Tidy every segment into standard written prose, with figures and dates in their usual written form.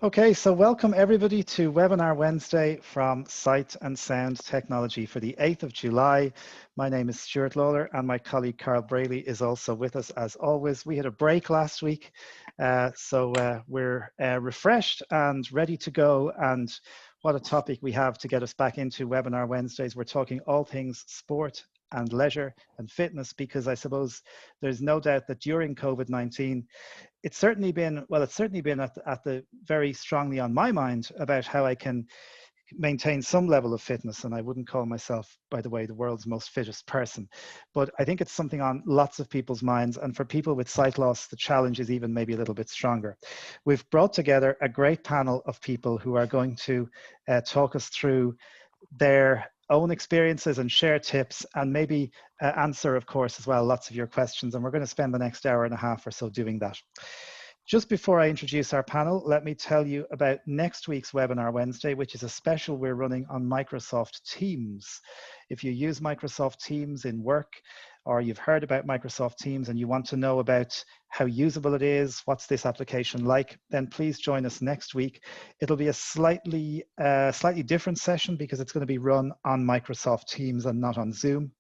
Okay, so welcome everybody to Webinar Wednesday from Sight and Sound Technology for the 8th of July. My name is Stuart Lawler and my colleague Carl Braley is also with us as always. We had a break last week, so we're refreshed and ready to go. And what a topic we have to get us back into Webinar Wednesdays. We're talking all things sport and leisure and fitness, because I suppose there's no doubt that during COVID-19, it's certainly been at the very strongly on my mind about how I can maintain some level of fitness. And I wouldn't call myself, by the way, the world's most fittest person, but I think it's something on lots of people's minds. And for people with sight loss, the challenge is even maybe a little bit stronger. We've brought together a great panel of people who are going to talk us through their own experiences and share tips, and maybe answer, of course, as well, lots of your questions. And we're going to spend the next hour and a half or so doing that. Just before I introduce our panel, let me tell you about next week's Webinar Wednesday, which is a special we're running on Microsoft Teams. If you use Microsoft Teams in work, or you've heard about Microsoft Teams and you want to know about how usable it is, what's this application like, then please join us next week. It'll be a slightly different session because it's going to be run on Microsoft Teams and not on Zoom.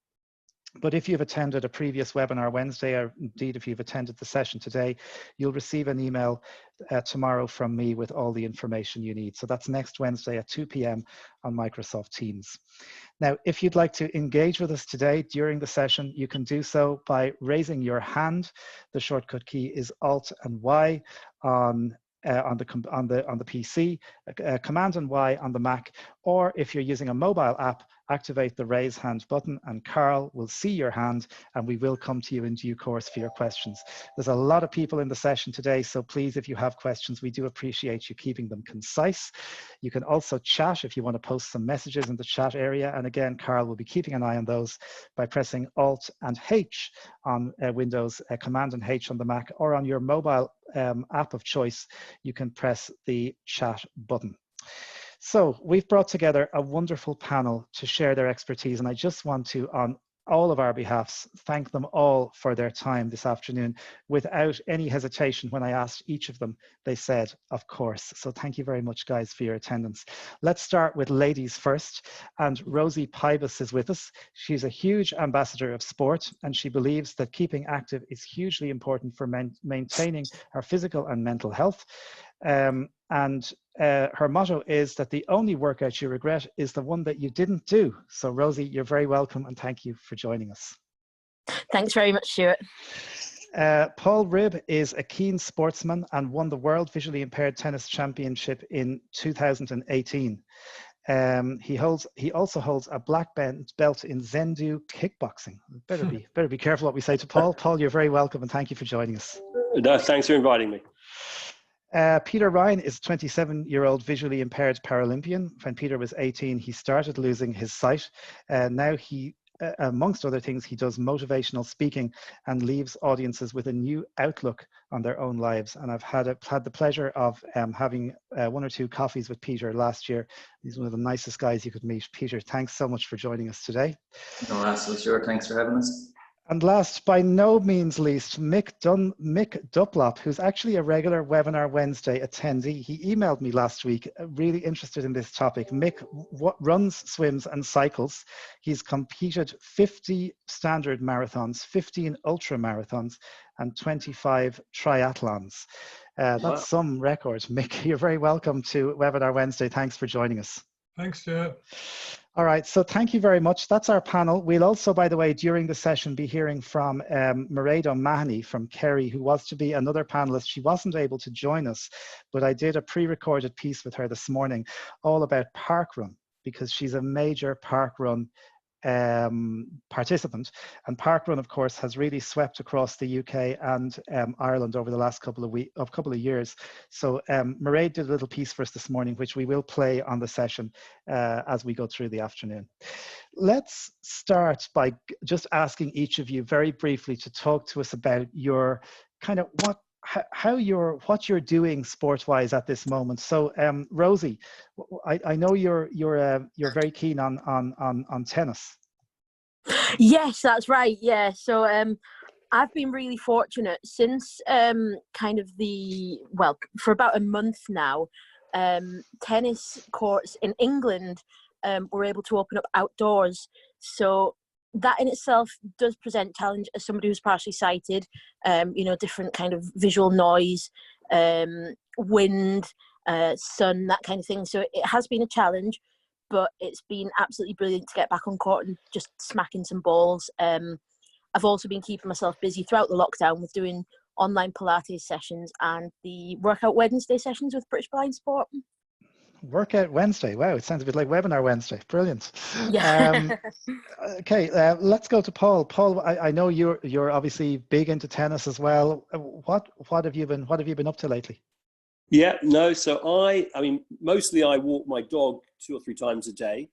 But if you've attended a previous Webinar Wednesday, or indeed if you've attended the session today, you'll receive an email tomorrow from me with all the information you need. So that's next Wednesday at 2 p.m. on Microsoft Teams. Now, if you'd like to engage with us today during the session, you can do so by raising your hand. The shortcut key is Alt and Y on the PC, Command and Y on the Mac, or if you're using a mobile app, activate the raise hand button and Carl will see your hand and we will come to you in due course for your questions. There's a lot of people in the session today, so please, if you have questions, we do appreciate you keeping them concise. You can also chat if you want to post some messages in the chat area, and again, Carl will be keeping an eye on those by pressing Alt and H on Windows, Command and H on the Mac, or on your mobile app of choice, you can press the chat button. So we've brought together a wonderful panel to share their expertise, and I just want to, on all of our behalfs, thank them all for their time this afternoon. Without any hesitation, when I asked each of them, they said, of course. So thank you very much, guys, for your attendance. Let's start with ladies first, and Rosie Pybus is with us. She's a huge ambassador of sport, and she believes that keeping active is hugely important for maintaining our physical and mental health. Her motto is that the only workout you regret is the one that you didn't do. So Rosie, you're very welcome and thank you for joining us. Thanks very much, Stuart. Paul Ribb is a keen sportsman and won the World Visually Impaired Tennis Championship in 2018. He also holds a black belt in Zendu kickboxing. Better be careful what we say to Paul. Paul, you're very welcome and thank you for joining us. No, thanks for inviting me. Peter Ryan is a 27-year-old visually impaired Paralympian. When Peter was 18, he started losing his sight. Now he, amongst other things, he does motivational speaking and leaves audiences with a new outlook on their own lives. And I've had the pleasure of having one or two coffees with Peter last year. He's one of the nicest guys you could meet. Peter, thanks so much for joining us today. No, absolutely, sure. Thanks for having us. And last, by no means least, Mick Duplop, who's actually a regular Webinar Wednesday attendee. He emailed me last week, really interested in this topic. Mick runs, swims, and cycles. He's competed 50 standard marathons, 15 ultra marathons, and 25 triathlons. That's wow. Some records. Mick, you're very welcome to Webinar Wednesday. Thanks for joining us. Thanks, Stuart. All right, so thank you very much. That's our panel. We'll also, by the way, during the session be hearing from Mairead O'Mahony from Kerry, who was to be another panelist. She wasn't able to join us, but I did a pre-recorded piece with her this morning all about parkrun, because she's a major parkrun participant, and parkrun, of course, has really swept across the UK and Ireland over the last couple of years. So Mairead did a little piece for us this morning, which we will play on the session as we go through the afternoon. Let's start by just asking each of you very briefly to talk to us about your kind of what you're doing sport-wise at this moment. So Rosie, I know you're very keen on tennis. Yes, that's right. Yeah. So I've been really fortunate since for about a month now. Tennis courts in England were able to open up outdoors. So that in itself does present challenge as somebody who's partially sighted, different kind of visual noise, wind, sun, that kind of thing. So it has been a challenge, but it's been absolutely brilliant to get back on court and just smacking some balls. I've also been keeping myself busy throughout the lockdown with doing online Pilates sessions and the Workout Wednesday sessions with British Blind Sport. Workout Wednesday. Wow, it sounds a bit like Webinar Wednesday. Brilliant. Yeah. Okay, let's go to Paul. Paul, I know you're obviously big into tennis as well. What have you been up to lately? Yeah, no. So I mean, mostly I walk my dog 2 or 3 times a day.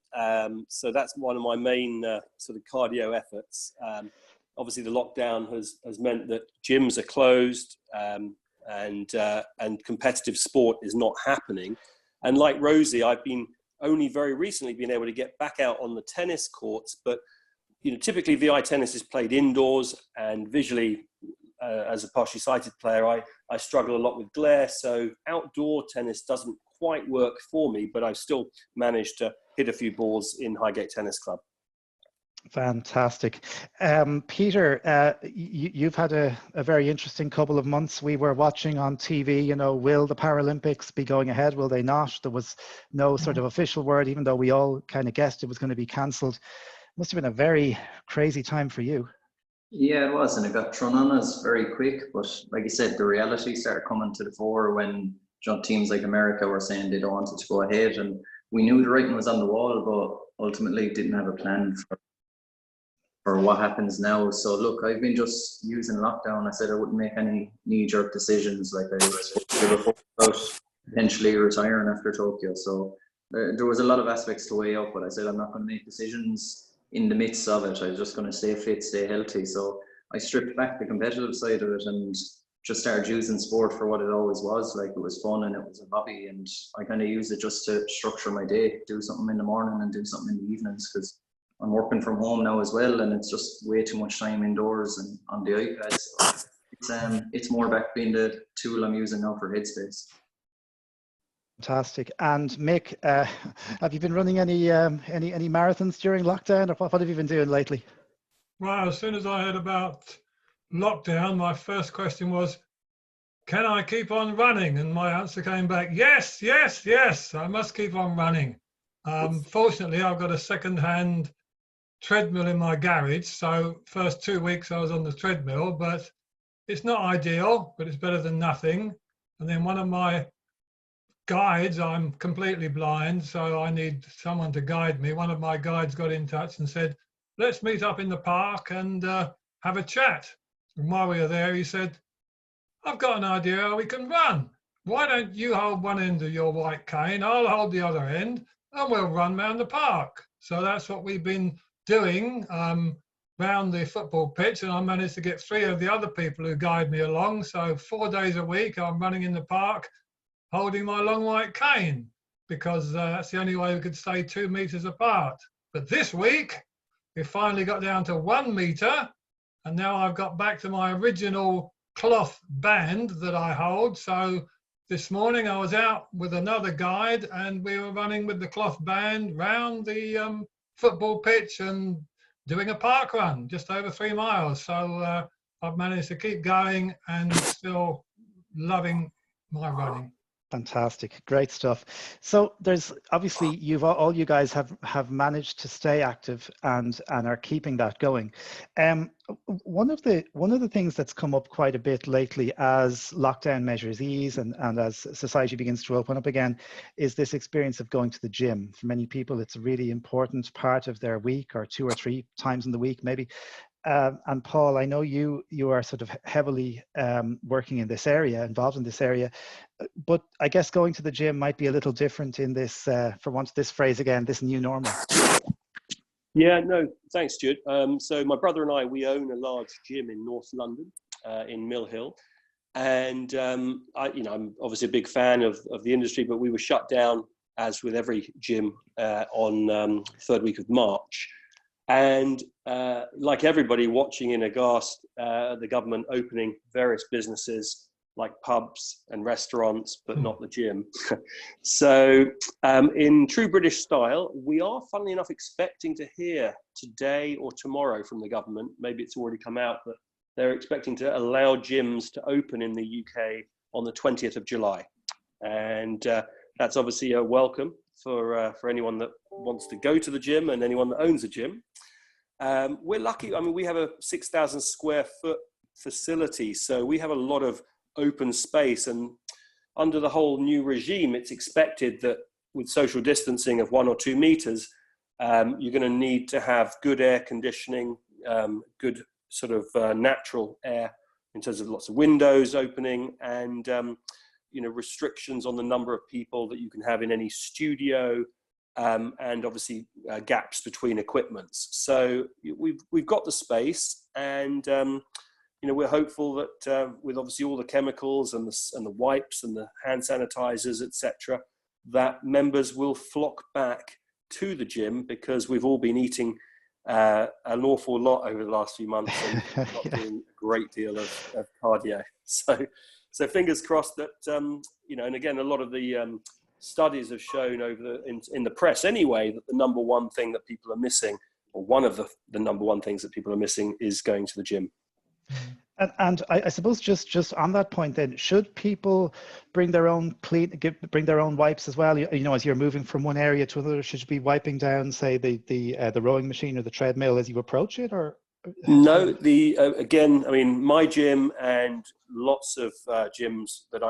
So that's one of my main sort of cardio efforts. Obviously, the lockdown has meant that gyms are closed and competitive sport is not happening. And like Rosie, I've been only very recently been able to get back out on the tennis courts. But typically VI tennis is played indoors, and visually, as a partially sighted player, I struggle a lot with glare. So outdoor tennis doesn't quite work for me, but I've still managed to hit a few balls in Highgate Tennis Club. Fantastic. Peter, you've had a very interesting couple of months. We were watching on TV, will the Paralympics be going ahead? Will they not? There was no sort of official word, even though we all kind of guessed it was going to be cancelled. Must have been a very crazy time for you. Yeah, it was, and it got thrown on us very quick. But like you said, the reality started coming to the fore when teams like America were saying they don't want it to go ahead, and we knew the writing was on the wall, but ultimately didn't have a plan for what happens now. So look, I've been just using lockdown. I said I wouldn't make any knee-jerk decisions. Like I was about potentially retiring after Tokyo. So there was a lot of aspects to weigh up, but I said I'm not going to make decisions in the midst of it. I'm just going to stay fit, stay healthy. So I stripped back the competitive side of it and just started using sport for what it always was. Like, it was fun and it was a hobby, and I kind of use it just to structure my day, do something in the morning and do something in the evenings, because I'm working from home now as well, and it's just way too much time indoors and on the iPad. So it's more back being the tool I'm using now for Headspace. Fantastic. And Mick, have you been running any marathons during lockdown, or what have you been doing lately? Well, as soon as I heard about lockdown, my first question was, can I keep on running? And my answer came back, yes, yes, yes, I must keep on running. Fortunately, I've got a second-hand treadmill in my garage, so first 2 weeks I was on the treadmill, but it's not ideal, but it's better than nothing. And then one of my guides, I'm completely blind, so I need someone to guide me. One of my guides got in touch and said, let's meet up in the park and have a chat. And while we were there, he said, I've got an idea how we can run. Why don't you hold one end of your white cane, I'll hold the other end, and we'll run around the park. So that's what we've been doing round the football pitch, and I managed to get 3 of the other people who guide me along. So 4 days a week I'm running in the park holding my long white cane, because that's the only way we could stay 2 meters apart. But this week we finally got down to 1 meter, and now I've got back to my original cloth band that I hold. So this morning I was out with another guide and we were running with the cloth band round the football pitch and doing a park run, just over 3 miles. So I've managed to keep going and still loving my running. Fantastic, great stuff. So there's obviously all you guys have managed to stay active and are keeping that going. One of the things that's come up quite a bit lately as lockdown measures ease and as society begins to open up again is this experience of going to the gym. For many people, it's a really important part of their week, or 2 or 3 times in the week maybe. And Paul, I know you are sort of heavily working in this area, involved in this area, but I guess going to the gym might be a little different in this, for want of this phrase again, this new normal. Yeah, no, thanks, Stuart. So my brother and I, we own a large gym in North London, in Mill Hill. And I'm obviously a big fan of the industry, but we were shut down, as with every gym, on 3rd week of March. And like everybody watching in aghast, the government opening various businesses like pubs and restaurants, but not the gym. So in true British style, we are, funnily enough, expecting to hear today or tomorrow from the government, maybe it's already come out, but they're expecting to allow gyms to open in the UK on the 20th of July. And that's obviously a welcome for anyone that wants to go to the gym and anyone that owns a gym. We're lucky. I mean, we have a 6,000 square foot facility, so we have a lot of open space. And under the whole new regime, it's expected that with social distancing of 1 or 2 meters, you're going to need to have good air conditioning, good sort of natural air in terms of lots of windows opening, and restrictions on the number of people that you can have in any studio, and obviously gaps between equipments. So we've got the space, and we're hopeful that with obviously all the chemicals and the wipes and the hand sanitizers, etc., that members will flock back to the gym, because we've all been eating an awful lot over the last few months and not doing a great deal of cardio. So fingers crossed that, and again, a lot of the studies have shown in the press anyway, that the number one thing that people are missing, or one of the number one things that people are missing, is going to the gym. And I suppose just on that point, then, should people bring their own wipes as well? As you're moving from one area to another, should you be wiping down, say, the rowing machine or the treadmill as you approach it, or? No, again, I mean, my gym and lots of gyms that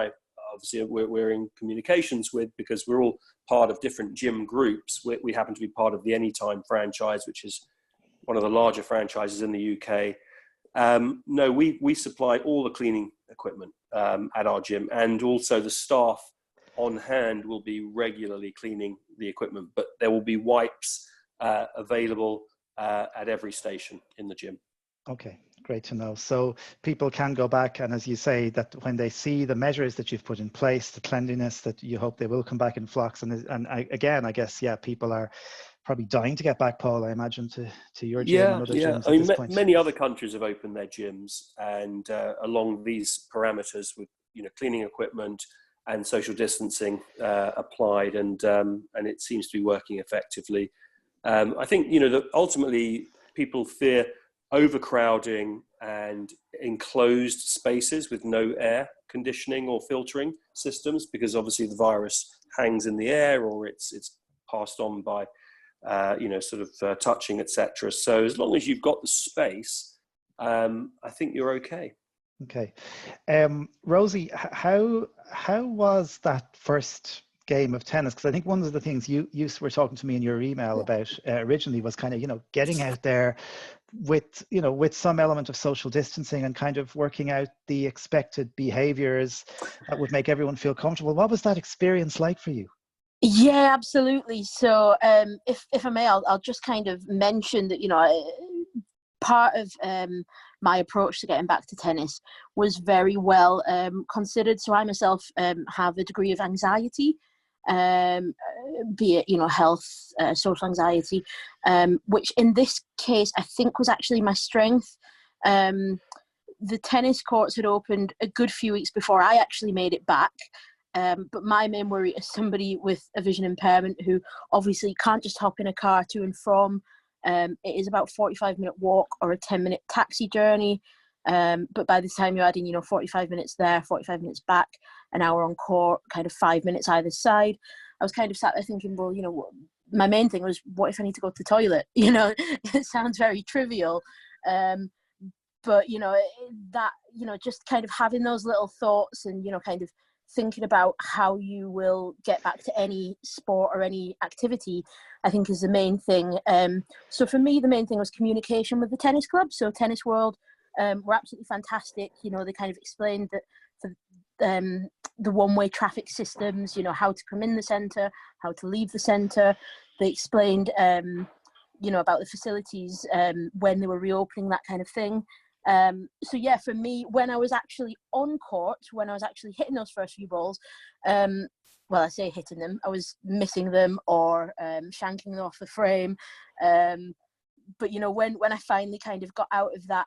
we're in communications with, because we're all part of different gym groups. We happen to be part of the Anytime franchise, which is one of the larger franchises in the UK. No, we supply all the cleaning equipment at our gym, and also the staff on hand will be regularly cleaning the equipment, but there will be wipes available at every station in the gym. Okay, great to know. So people can go back, and as you say, that when they see the measures that you've put in place, the cleanliness, that you hope they will come back in flocks. And I guess, people are probably dying to get back, Paul, I imagine, to your gym and other gyms at this point. Many other countries have opened their gyms, and along these parameters, with cleaning equipment and social distancing applied, and it seems to be working effectively. I think that ultimately people fear overcrowding and enclosed spaces with no air conditioning or filtering systems, because obviously the virus hangs in the air, or it's passed on by touching, etc. So as long as you've got the space, I think you're okay. Okay. Rosie, how was that first game of tennis? Because I think one of the things you were talking to me in your email about originally was kind of, getting out there with some element of social distancing and kind of working out the expected behaviors that would make everyone feel comfortable. What was that experience like for you? Yeah, absolutely. So if I may, I'll just kind of mention that, part of my approach to getting back to tennis was very well considered. So I myself have a degree of anxiety, be it, health, social anxiety, which in this case, I think was actually my strength. The tennis courts had opened a good few weeks before I actually made it back. But my main worry is somebody with a vision impairment who obviously can't just hop in a car to and from. It is about a 45-minute walk or a 10-minute taxi journey. But by the time you're adding, 45 minutes there, 45 minutes back, an hour on court, kind of 5 minutes either side, I was kind of sat there thinking, well, my main thing was, what if I need to go to the toilet? It sounds very trivial. But, just kind of having those little thoughts and, kind of thinking about how you will get back to any sport or any activity, I think is the main thing. So for me, the main thing was communication with the tennis club. So Tennis World were absolutely fantastic. They kind of explained that for the one-way traffic systems, how to come in the centre, how to leave the centre. They explained, about the facilities when they were reopening, that kind of thing. So yeah, for me, when I was actually on court, when I was actually hitting those first few balls, well, I say hitting them, I was missing them or shanking them off the frame. But you know, when I finally kind of got out of that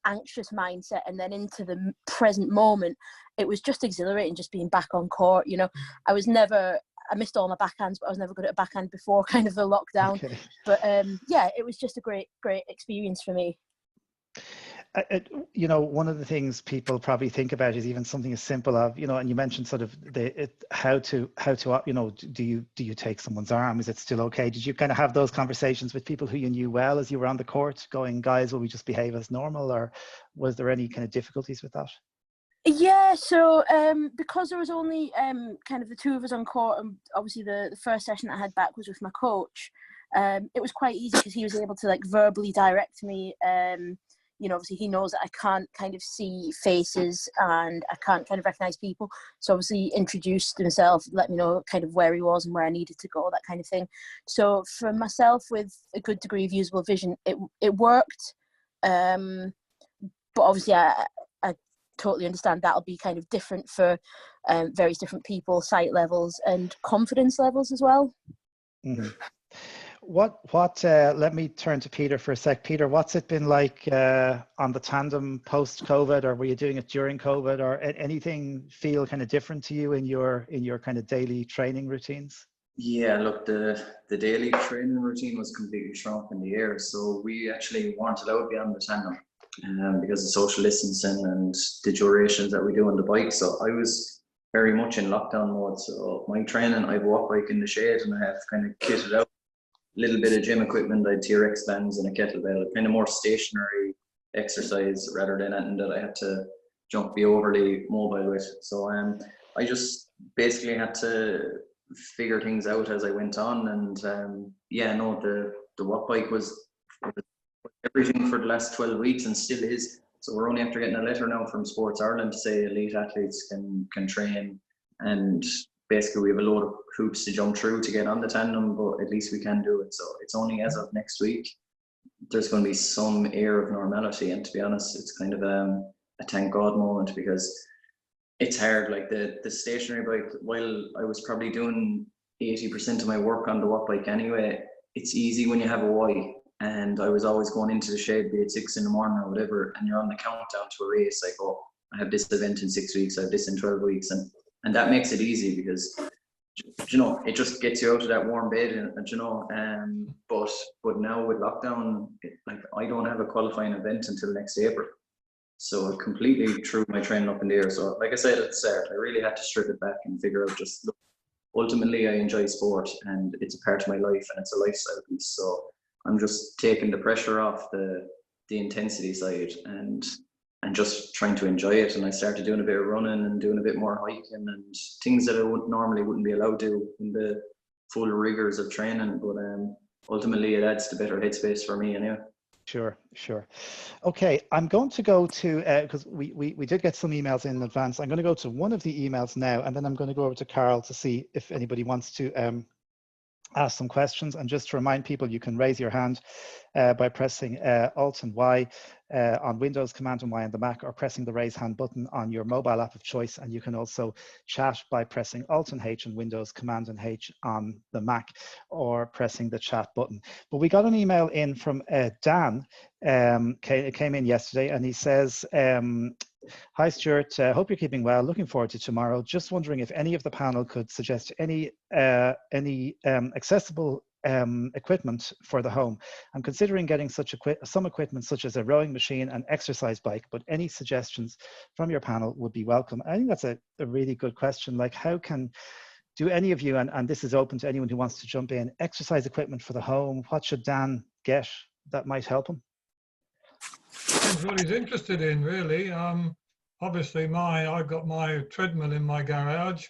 anxious mindset and then into the present moment, it was just exhilarating just being back on court. You know, I missed all my backhands, but I was never good at a backhand before kind of the lockdown. Okay. But yeah, it was just a great experience for me. You know, one of the things people probably think about is even something as simple of, you know, and you mentioned sort of how to you know, do you take someone's arm? Is it still okay? Did you kind of have those conversations with people who you knew well as you were on the court, going, guys, will we just behave as normal, or was there any kind of difficulties with that? Yeah, so because there was only kind of the two of us on court, and obviously the first session that I had back was with my coach, it was quite easy because he was able to like verbally direct me. You know, obviously he knows that I can't kind of see faces and I can't kind of recognize people. So obviously he introduced himself, let me know kind of where he was and where I needed to go, that kind of thing. So for myself, with a good degree of usable vision, it worked. But obviously I totally understand that'll be kind of different for various different people, sight levels and confidence levels as well. Mm-hmm. Let me turn to Peter for a sec. Peter, what's it been like on the tandem post-COVID, or were you doing it during COVID, or anything feel kind of different to you in your kind of daily training routines? Yeah, look, the daily training routine was completely thrown up in the air. So we actually weren't allowed beyond the tandem because of social distancing and the durations that we do on the bike. So I was very much in lockdown mode. So my training, I'd walk bike in the shade and I have kind of kitted out. Little bit of gym equipment, I had TRX bands and a kettlebell, kind of more stationary exercise rather than anything that I had to be overly mobile with. So I just basically had to figure things out as I went on, and yeah, no, the walk bike was everything for the last 12 weeks and still is. So we're only after getting a letter now from Sports Ireland to say elite athletes can train, and basically we have a load of hoops to jump through to get on the tandem, but at least we can do it. So it's only as of next week there's going to be some air of normality, and to be honest, it's kind of a thank God moment, because it's hard. Like the stationary bike, while I was probably doing 80% of my work on the walk bike anyway, it's easy when you have a why. And I was always going into the shed, be it 6 in the morning or whatever, and you're on the countdown to a race, like, oh, I have this event in 6 weeks, I have this in 12 weeks, and that makes it easy because, you know, it just gets you out of that warm bed, and you know, but now with lockdown, like, I don't have a qualifying event until next April, so it completely threw my training up in the air. So like I said at the start, I really had to strip it back and figure out, just look, ultimately I enjoy sport and it's a part of my life and it's a lifestyle piece, so I'm just taking the pressure off the intensity side and just trying to enjoy it. And I started doing a bit of running and doing a bit more hiking and things that I normally wouldn't be allowed to do in the full rigors of training. But ultimately it adds to better headspace for me anyway. Sure. Okay, I'm going to go to, because we did get some emails in advance. I'm going to go to one of the emails now, and then I'm going to go over to Carl to see if anybody wants to ask some questions. And just to remind people, you can raise your hand by pressing Alt and Y on Windows, Command and Y on the Mac, or pressing the raise hand button on your mobile app of choice. And you can also chat by pressing Alt and H on Windows, Command and H on the Mac, or pressing the chat button. But we got an email in from Dan. It came in yesterday, and he says, hi Stuart, hope you're keeping well, looking forward to tomorrow. Just wondering if any of the panel could suggest any accessible equipment for the home. I'm considering getting some equipment such as a rowing machine and exercise bike, but any suggestions from your panel would be welcome. I think that's a really good question. Like, how do any of you, and this is open to anyone who wants to jump in, exercise equipment for the home? What should Dan get that might help him? Depends what he's interested in, really. Obviously, I've got my treadmill in my garage,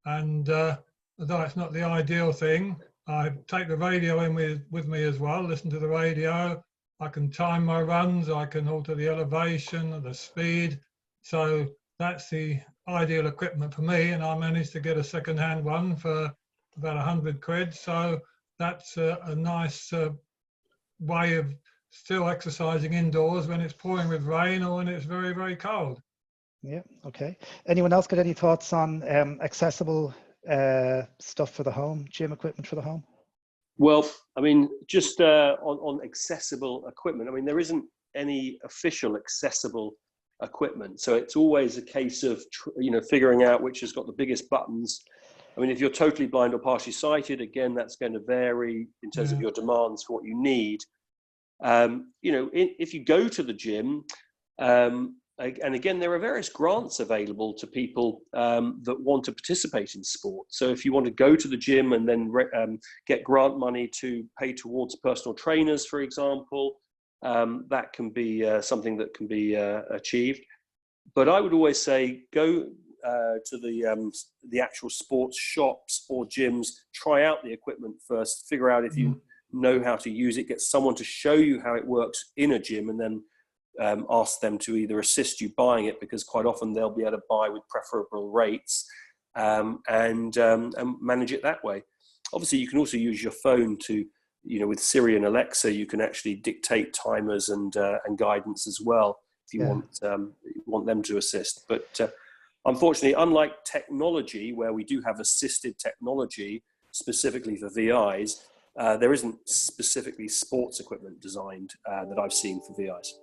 and although it's not the ideal thing, I take the radio in with me as well, listen to the radio. I can time my runs, I can alter the elevation, the speed. So that's the ideal equipment for me, and I managed to get a second-hand one for about 100 quid. So that's a nice way of still exercising indoors when it's pouring with rain or when it's very, very cold. Yeah, okay. Anyone else got any thoughts on accessible stuff for the home, gym equipment for the home? Well, I mean, just on accessible equipment, I mean, there isn't any official accessible equipment. So it's always a case of, figuring out which has got the biggest buttons. I mean, if you're totally blind or partially sighted, again, that's going to vary in terms of your demands for what you need. If you go to the gym, and again, there are various grants available to people that want to participate in sport. So if you want to go to the gym and then get grant money to pay towards personal trainers, for example, that can be something that can be achieved. But I would always say go to the actual sports shops or gyms, try out the equipment first, figure out if you know how to use it, get someone to show you how it works in a gym, and then ask them to either assist you buying it, because quite often they'll be able to buy with preferable rates, and manage it that way. Obviously, you can also use your phone to, with Siri and Alexa, you can actually dictate timers and guidance as well if you want them to assist. But unfortunately, unlike technology, where we do have assisted technology specifically for VIs, there isn't specifically sports equipment designed that I've seen for VIs.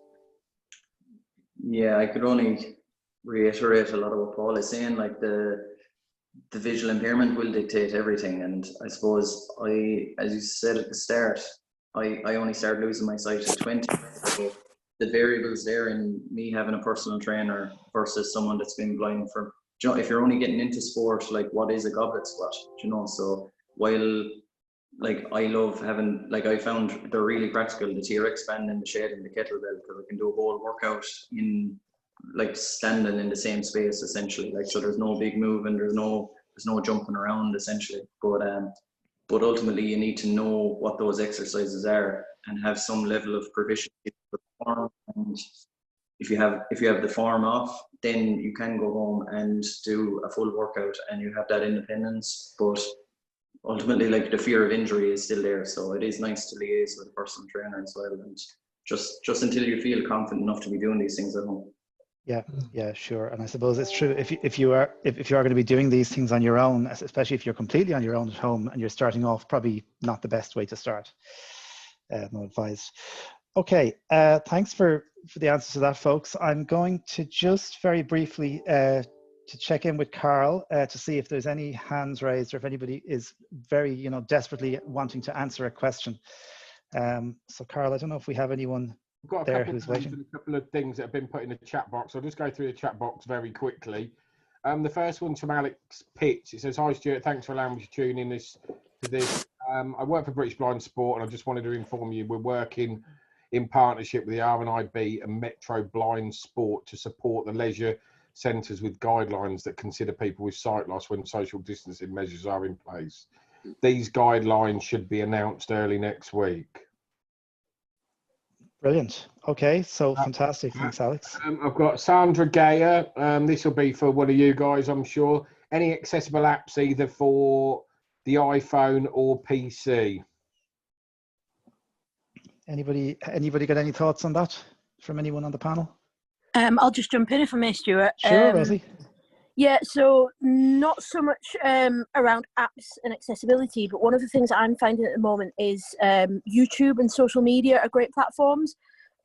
Yeah, I could only reiterate a lot of what Paul is saying. Like the visual impairment will dictate everything, and I suppose as you said at the start, I only started losing my sight at 20. So the variables there in me having a personal trainer versus someone that's been blind for, if you're only getting into sport, like what is a goblet squat, so while like I love having, like I found they're really practical, the TRX band and the shed and the kettlebell, because I can do a whole workout in like standing in the same space essentially, like, so there's no big moving, there's no jumping around essentially, but ultimately you need to know what those exercises are and have some level of proficiency with the form. And if you have the form off, then you can go home and do a full workout and you have that independence. But ultimately, like, the fear of injury is still there, so it is nice to liaise with a personal trainer as well, and just until you feel confident enough to be doing these things at home. Yeah, sure. And I suppose it's true, if you are going to be doing these things on your own, especially if you're completely on your own at home and you're starting off, probably not the best way to start. No advice. Okay, thanks for the answers to that, folks. I'm going to just very briefly to check in with Carl to see if there's any hands raised or if anybody is very, desperately wanting to answer a question. So Carl, I don't know if we have anyone there who's waiting. A couple of things that have been put in the chat box. I'll just go through the chat box very quickly. The first one's from Alex Pitts. It says, "Hi Stuart, thanks for allowing me to tune in to this. I work for British Blind Sport, and I just wanted to inform you we're working in partnership with the RNIB and Metro Blind Sport to support the leisure centres with guidelines that consider people with sight loss when social distancing measures are in place. These guidelines should be announced early next week." Brilliant. Okay, so fantastic. Thanks, Alex. I've got Sandra Gayer. This will be for one of you guys, I'm sure. Any accessible apps either for the iPhone or PC? Anybody got any thoughts on that from anyone on the panel? I'll just jump in if I may, Stuart. Sure, Rosie. Yeah, so not so much around apps and accessibility, but one of the things I'm finding at the moment is YouTube and social media are great platforms.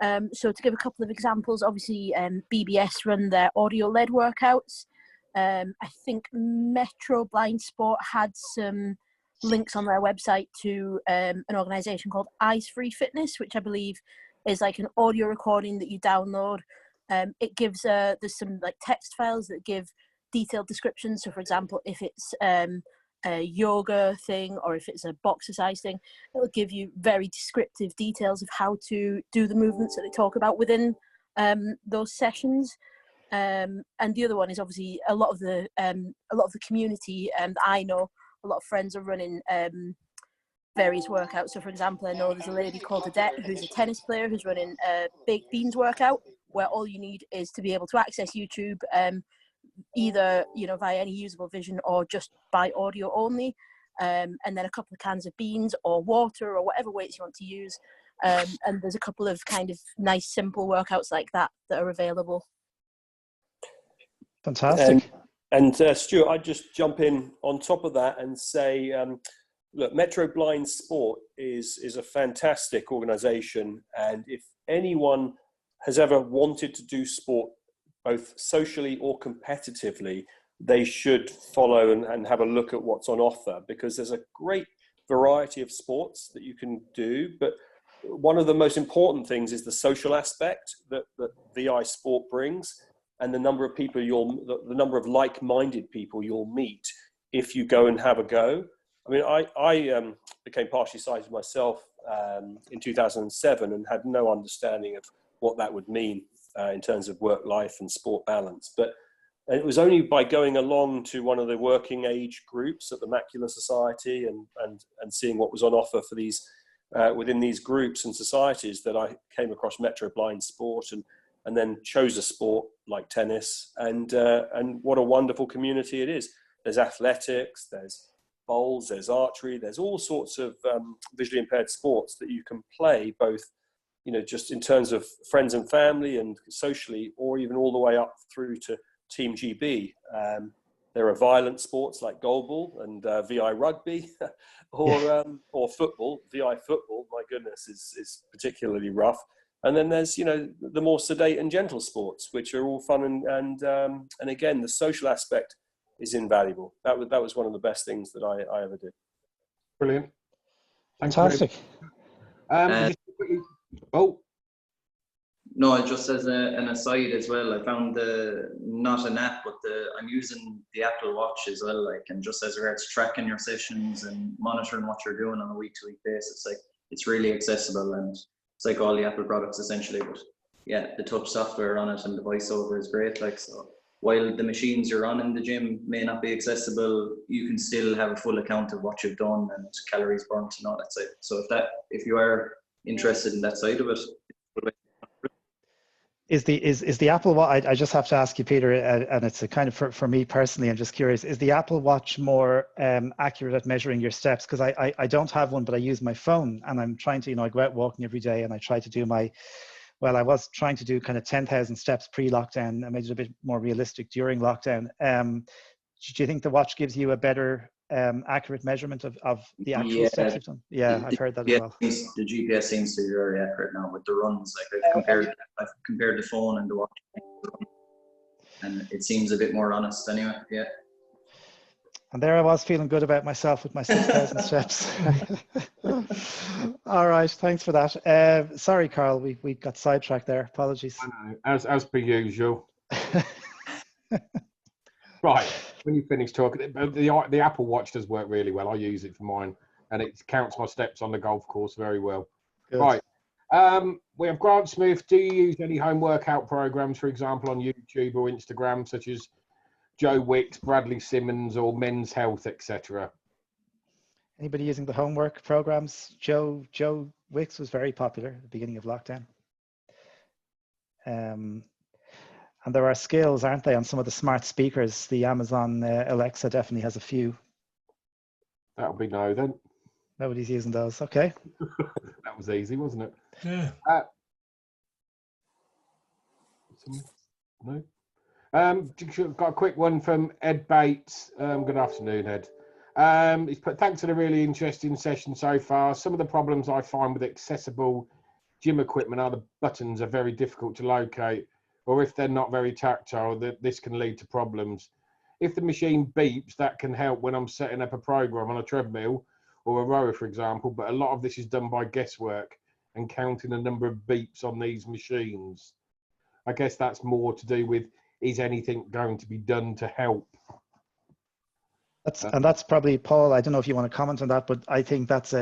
So to give a couple of examples, obviously BBS run their audio-led workouts. I think Metro Blind Sport had some links on their website to an organisation called Eyes Free Fitness, which I believe is like an audio recording that you download. It gives there's some like text files that give detailed descriptions. So for example, if it's a yoga thing or if it's a box exercise thing, it'll give you very descriptive details of how to do the movements that they talk about within those sessions. And the other one is obviously a lot of the community that I know, a lot of friends are running various workouts. So for example, I know there's a lady called Adette who's a tennis player who's running a baked beans workout, where all you need is to be able to access YouTube either via any usable vision or just by audio only, and then a couple of cans of beans or water or whatever weights you want to use, and there's a couple of kind of nice simple workouts like that are available. Fantastic. And Stuart, I'd just jump in on top of that and say look, Metro Blind Sport is a fantastic organisation, and if anyone has ever wanted to do sport, both socially or competitively, they should follow and have a look at what's on offer, because there's a great variety of sports that you can do. But one of the most important things is the social aspect that VI sport brings, and the number of people the number of like-minded people you'll meet if you go and have a go. I mean, I became partially sighted myself in 2007 and had no understanding of what that would mean in terms of work life and sport balance. But it was only by going along to one of the working age groups at the Macular Society and seeing what was on offer for these within these groups and societies that I came across Metro Blind Sport and then chose a sport like tennis, and what a wonderful community it is. There's athletics, there's bowls, there's archery, there's all sorts of visually impaired sports that you can play, both, you know, just in terms of friends and family and socially, or even all the way up through to Team GB. There are violent sports like goalball and VI rugby, or football. VI football, my goodness, is particularly rough. And then there's, you know, the more sedate and gentle sports, which are all fun and again, the social aspect is invaluable. That was one of the best things that I ever did. Brilliant. Thanks. Fantastic. No, just as an aside as well, I found not an app, but I'm using the Apple Watch as well, like, and just as regards tracking your sessions and monitoring what you're doing on a week-to-week basis, like, it's really accessible, and it's like all the Apple products essentially. But yeah, the touch software on it and the voiceover is great. Like, so while the machines you're on in the gym may not be accessible, you can still have a full account of what you've done and calories burnt and all that side. So if you are interested in that side of it, is the Apple Watch, I just have to ask you, Peter, and it's a kind of for me personally, I'm just curious, is the Apple Watch more accurate at measuring your steps? Because I don't have one, but I use my phone, and I'm trying to, you know, I go out walking every day and I try to do I was trying to do kind of 10,000 steps pre-lockdown. I made it a bit more realistic during lockdown. Do you think the watch gives you a better accurate measurement of the actual steps you've done? Yeah, I've heard that as well. The GPS seems to be very accurate now with the runs. Like, I've compared the phone and the watch, and it seems a bit more honest anyway. Yeah. And there I was feeling good about myself with my 6,000 steps. All right, thanks for that. Sorry, Carl, we got sidetracked there. Apologies. I know, as per usual. Right, when you finish talking, the Apple Watch does work really well. I use it for mine, and it counts my steps on the golf course very well. Good. Right, we have Grant Smith. Do you use any home workout programs, for example, on YouTube or Instagram, such as Joe Wicks, Bradley Simmons, or Men's Health, etc.? Anybody using the homework programs? Joe Wicks was very popular at the beginning of lockdown. And there are skills, aren't they, on some of the smart speakers? The Amazon Alexa definitely has a few. That'll be no then. Nobody's using those. Okay. That was easy, wasn't it? Yeah. No. Got a quick one from Ed Bates. Good afternoon, Ed. He's put, thanks for the really interesting session so far. Some of the problems I find with accessible gym equipment are the buttons are very difficult to locate, or if they're not very tactile, this can lead to problems. If the machine beeps, that can help when I'm setting up a program on a treadmill or a rower, for example, but a lot of this is done by guesswork and counting the number of beeps on these machines. I guess that's more to do with, is anything going to be done to help? That's probably, Paul, I don't know if you want to comment on that, but I think that's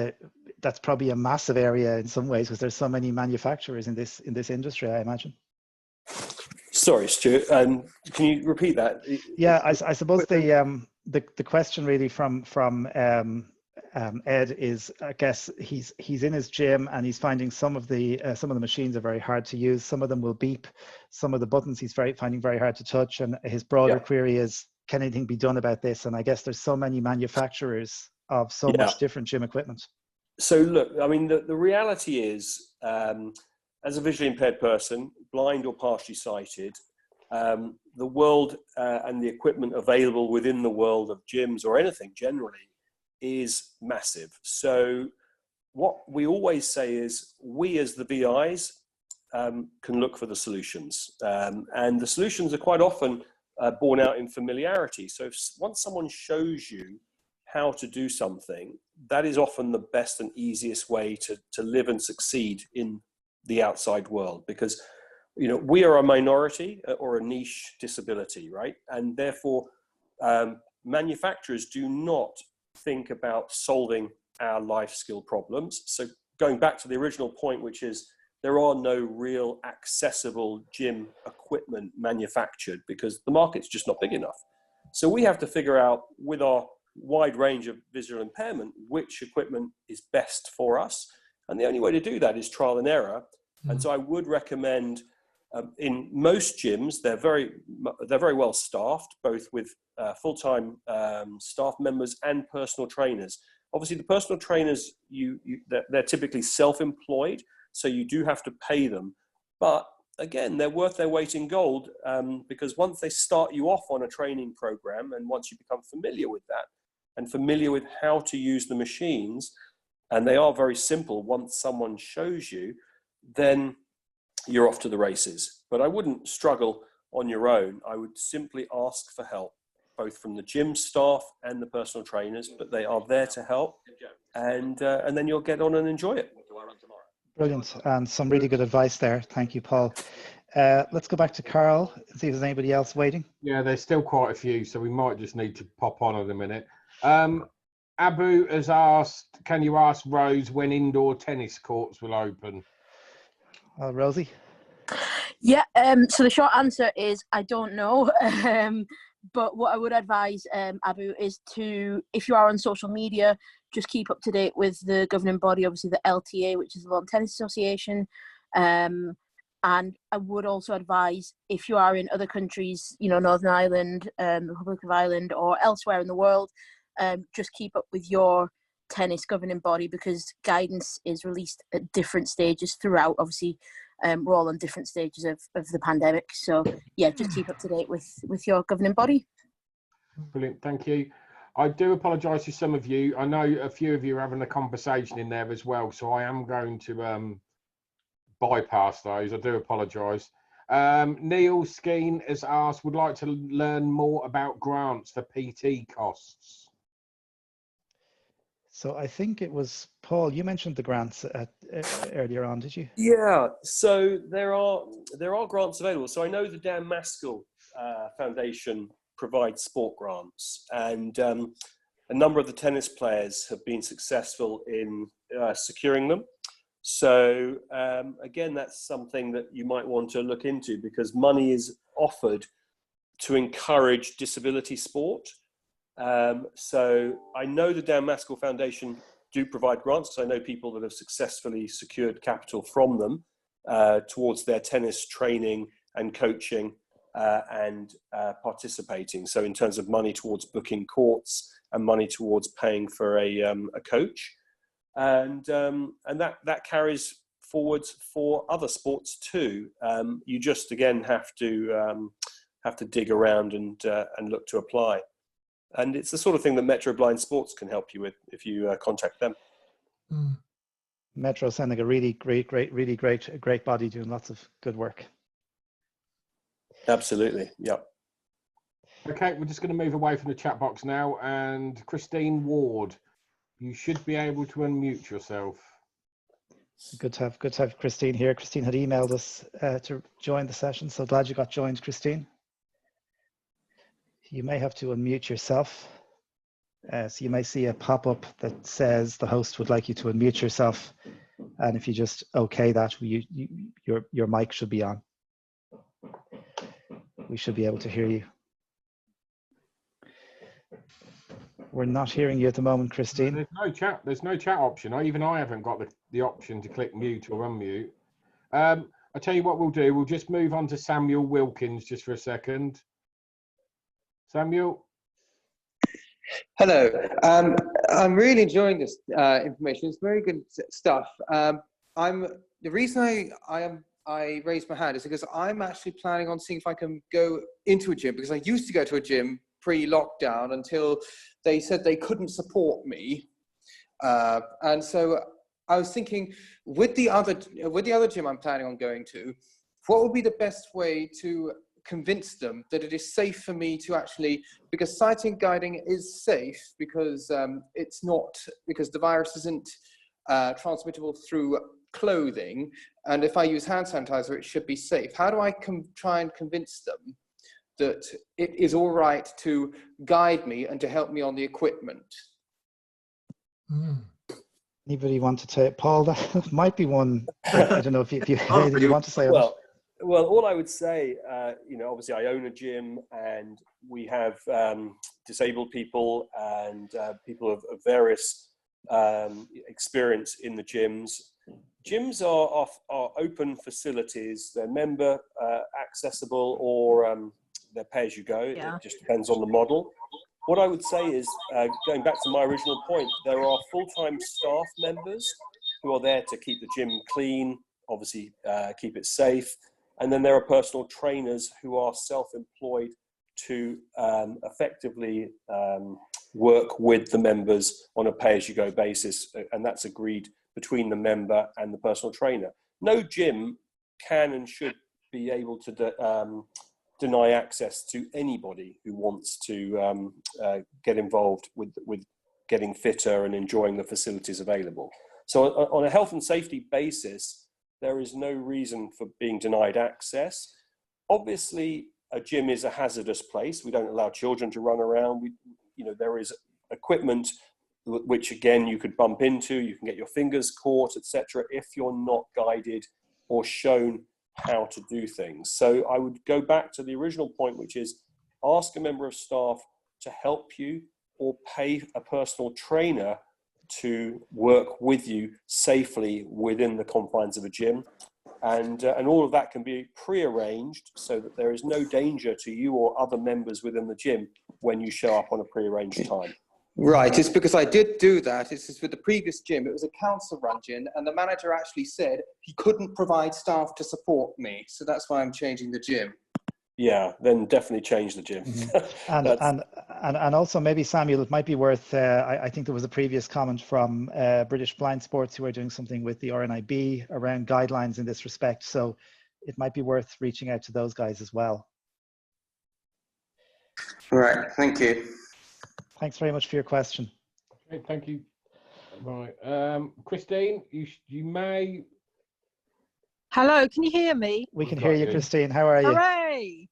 probably a massive area in some ways, because there's so many manufacturers in this industry, I imagine. Sorry, Stuart. Can you repeat that? Yeah, I suppose the question really from Ed is, I guess he's in his gym and he's finding some of the machines are very hard to use. Some of them will beep. Some of the buttons he's finding very hard to touch. And his broader query is, can anything be done about this? And I guess there's so many manufacturers of so much different gym equipment. So look, I mean, the reality is, as a visually impaired person, blind or partially sighted, the world and the equipment available within the world of gyms or anything generally is massive. So what we always say is we as the VIs can look for the solutions. And the solutions are quite often born out in familiarity. So once someone shows you how to do something, that is often the best and easiest way to live and succeed in the outside world, because we are a minority or a niche disability, right? And therefore manufacturers do not think about solving our life skill problems. So going back to the original point, which is there are no real accessible gym equipment manufactured because the market's just not big enough. So we have to figure out, with our wide range of visual impairment, which equipment is best for us. And the only way to do that is trial and error. And so I would recommend, in most gyms, they're very well staffed, both with full-time staff members and personal trainers. Obviously, the personal trainers, they're typically self-employed, so you do have to pay them. But again, they're worth their weight in gold, because once they start you off on a training program, and once you become familiar with that and familiar with how to use the machines, and they are very simple once someone shows you, then you're off to the races. But I wouldn't struggle on your own. I would simply ask for help, both from the gym staff and the personal trainers, but they are there to help, and then you'll get on and enjoy it. Brilliant, and some really good advice there. Thank you, Paul. Let's go back to Carl and see if there's anybody else waiting. Yeah, there's still quite a few, so we might just need to pop on in a minute. Abu has asked, can you ask Rose when indoor tennis courts will open? Rosie? Yeah, so the short answer is I don't know. But what I would advise, Abu, is to, if you are on social media, just keep up to date with the governing body, obviously the LTA, which is the Lawn Tennis Association. And I would also advise, if you are in other countries, Northern Ireland, the Republic of Ireland, or elsewhere in the world, just keep up with your tennis governing body, because guidance is released at different stages throughout. Obviously, we're all on different stages of the pandemic. So yeah, just keep up to date with your governing body. Brilliant, thank you. I do apologise to some of you. I know a few of you are having a conversation in there as well, so I am going to bypass those. I do apologise. Neil Skeen has asked, would like to learn more about grants for PT costs. So I think it was Paul, you mentioned the grants earlier on, did you? Yeah, so there are grants available. So I know the Dan Maskell Foundation provides sport grants, and a number of the tennis players have been successful in securing them. So again, that's something that you might want to look into, because money is offered to encourage disability sport. So I know the Dan Maskell Foundation do provide grants, because I know people that have successfully secured capital from them towards their tennis training and coaching and participating. So in terms of money towards booking courts and money towards paying for a coach, and that carries forwards for other sports too. You just again have to dig around and look to apply. And it's the sort of thing that Metro Blind Sports can help you with if you contact them. Metro sounding a really great body, doing lots of good work. Absolutely, yeah. Okay, we're just going to move away from the chat box now. And Christine Ward, you should be able to unmute yourself. Good to have Christine here. Christine had emailed us to join the session, so glad you got joined, Christine. You may have to unmute yourself. So you may see a pop-up that says the host would like you to unmute yourself. And if you just okay that, your mic should be on. We should be able to hear you. We're not hearing you at the moment, Christine. There's no chat option. I haven't got the option to click mute or unmute. I'll tell you what we'll do. We'll just move on to Samuel Wilkins just for a second. Samuel. Hello. I'm really enjoying this information. It's very good stuff. The reason I raised my hand is because I'm actually planning on seeing if I can go into a gym, because I used to go to a gym pre-lockdown until they said they couldn't support me. And so I was thinking, with the other gym I'm planning on going to, what would be the best way to convince them that it is safe for me to actually, because sighting guiding is safe because it's not, because the virus isn't transmittable through clothing, and if I use hand sanitizer, it should be safe. How do I try and convince them that it is all right to guide me and to help me on the equipment? Anybody want to take, Paul? That might be one. I don't know if you anything you want to say. Well, all I would say, obviously I own a gym, and we have disabled people and people of various experience in the gyms. Gyms are open facilities. They're member accessible, or they're pay as you go. Yeah. It just depends on the model. What I would say is, going back to my original point, there are full-time staff members who are there to keep the gym clean, obviously keep it safe. And then there are personal trainers who are self-employed to effectively work with the members on a pay-as-you-go basis. And that's agreed between the member and the personal trainer. No gym can and should be able to deny access to anybody who wants to get involved with getting fitter and enjoying the facilities available. So on a health and safety basis, there is no reason for being denied access. Obviously, a gym is a hazardous place. We don't allow children to run around. There is equipment which, again, you could bump into. You can get your fingers caught, etc., if you're not guided or shown how to do things. So I would go back to the original point, which is ask a member of staff to help you, or pay a personal trainer to work with you safely within the confines of a gym. And all of that can be pre-arranged so that there is no danger to you or other members within the gym when you show up on a pre-arranged time. Right, it's because I did do that. It's just with the previous gym, it was a council-run gym, and the manager actually said he couldn't provide staff to support me. So that's why I'm changing the gym. Yeah, then definitely change the gym. Mm-hmm. and also maybe, Samuel, it might be worth, I think there was a previous comment from British Blind Sports who are doing something with the RNIB around guidelines in this respect. So it might be worth reaching out to those guys as well. Right, thank you. Thanks very much for your question. Okay, thank you. Right, Christine, you may. Hello, can you hear me? We can hear you, Christine. How are you? Hooray!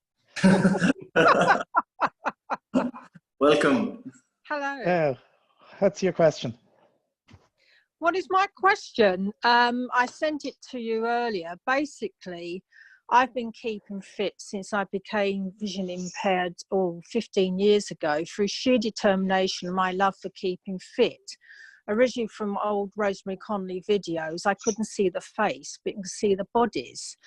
Welcome. Hello. What's your question? What is my question? I sent it to you earlier. Basically, I've been keeping fit since I became vision impaired 15 years ago, through sheer determination and my love for keeping fit. Originally from old Rosemary Conley videos, I couldn't see the face, but you can see the bodies.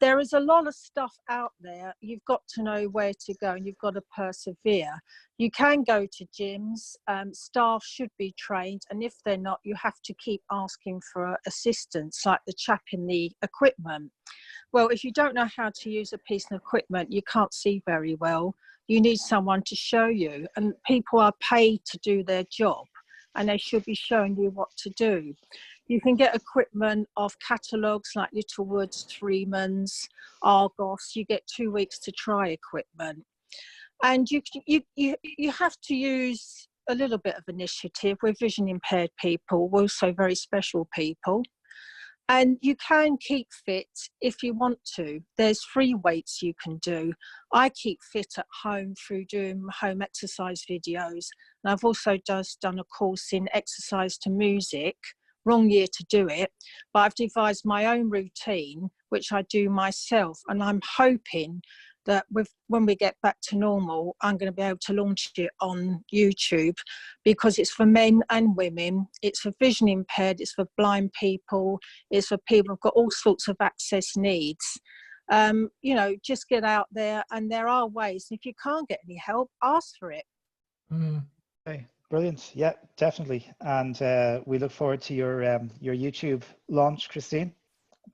There is a lot of stuff out there. You've got to know where to go, and you've got to persevere. You can go to gyms. Staff should be trained, and if they're not, you have to keep asking for assistance, like the chap in the equipment. Well, if you don't know how to use a piece of equipment, you can't see very well. You need someone to show you, and people are paid to do their job, and they should be showing you what to do. You can get equipment off catalogues like Littlewoods, Freeman's, Argos. You get 2 weeks to try equipment. And you have to use a little bit of initiative. We're vision impaired people. We're also very special people. And you can keep fit if you want to. There's free weights you can do. I keep fit at home through doing home exercise videos. And I've also just done a course in exercise to music. Wrong year to do it, but I've devised my own routine, which I do myself. And I'm hoping that when we get back to normal, I'm going to be able to launch it on YouTube, because it's for men and women. It's for vision impaired. It's for blind people. It's for people who've got all sorts of access needs. Just get out there, and there are ways. And if you can't get any help, ask for it. Okay, brilliant. Yeah, definitely. And we look forward to your YouTube launch, Christine.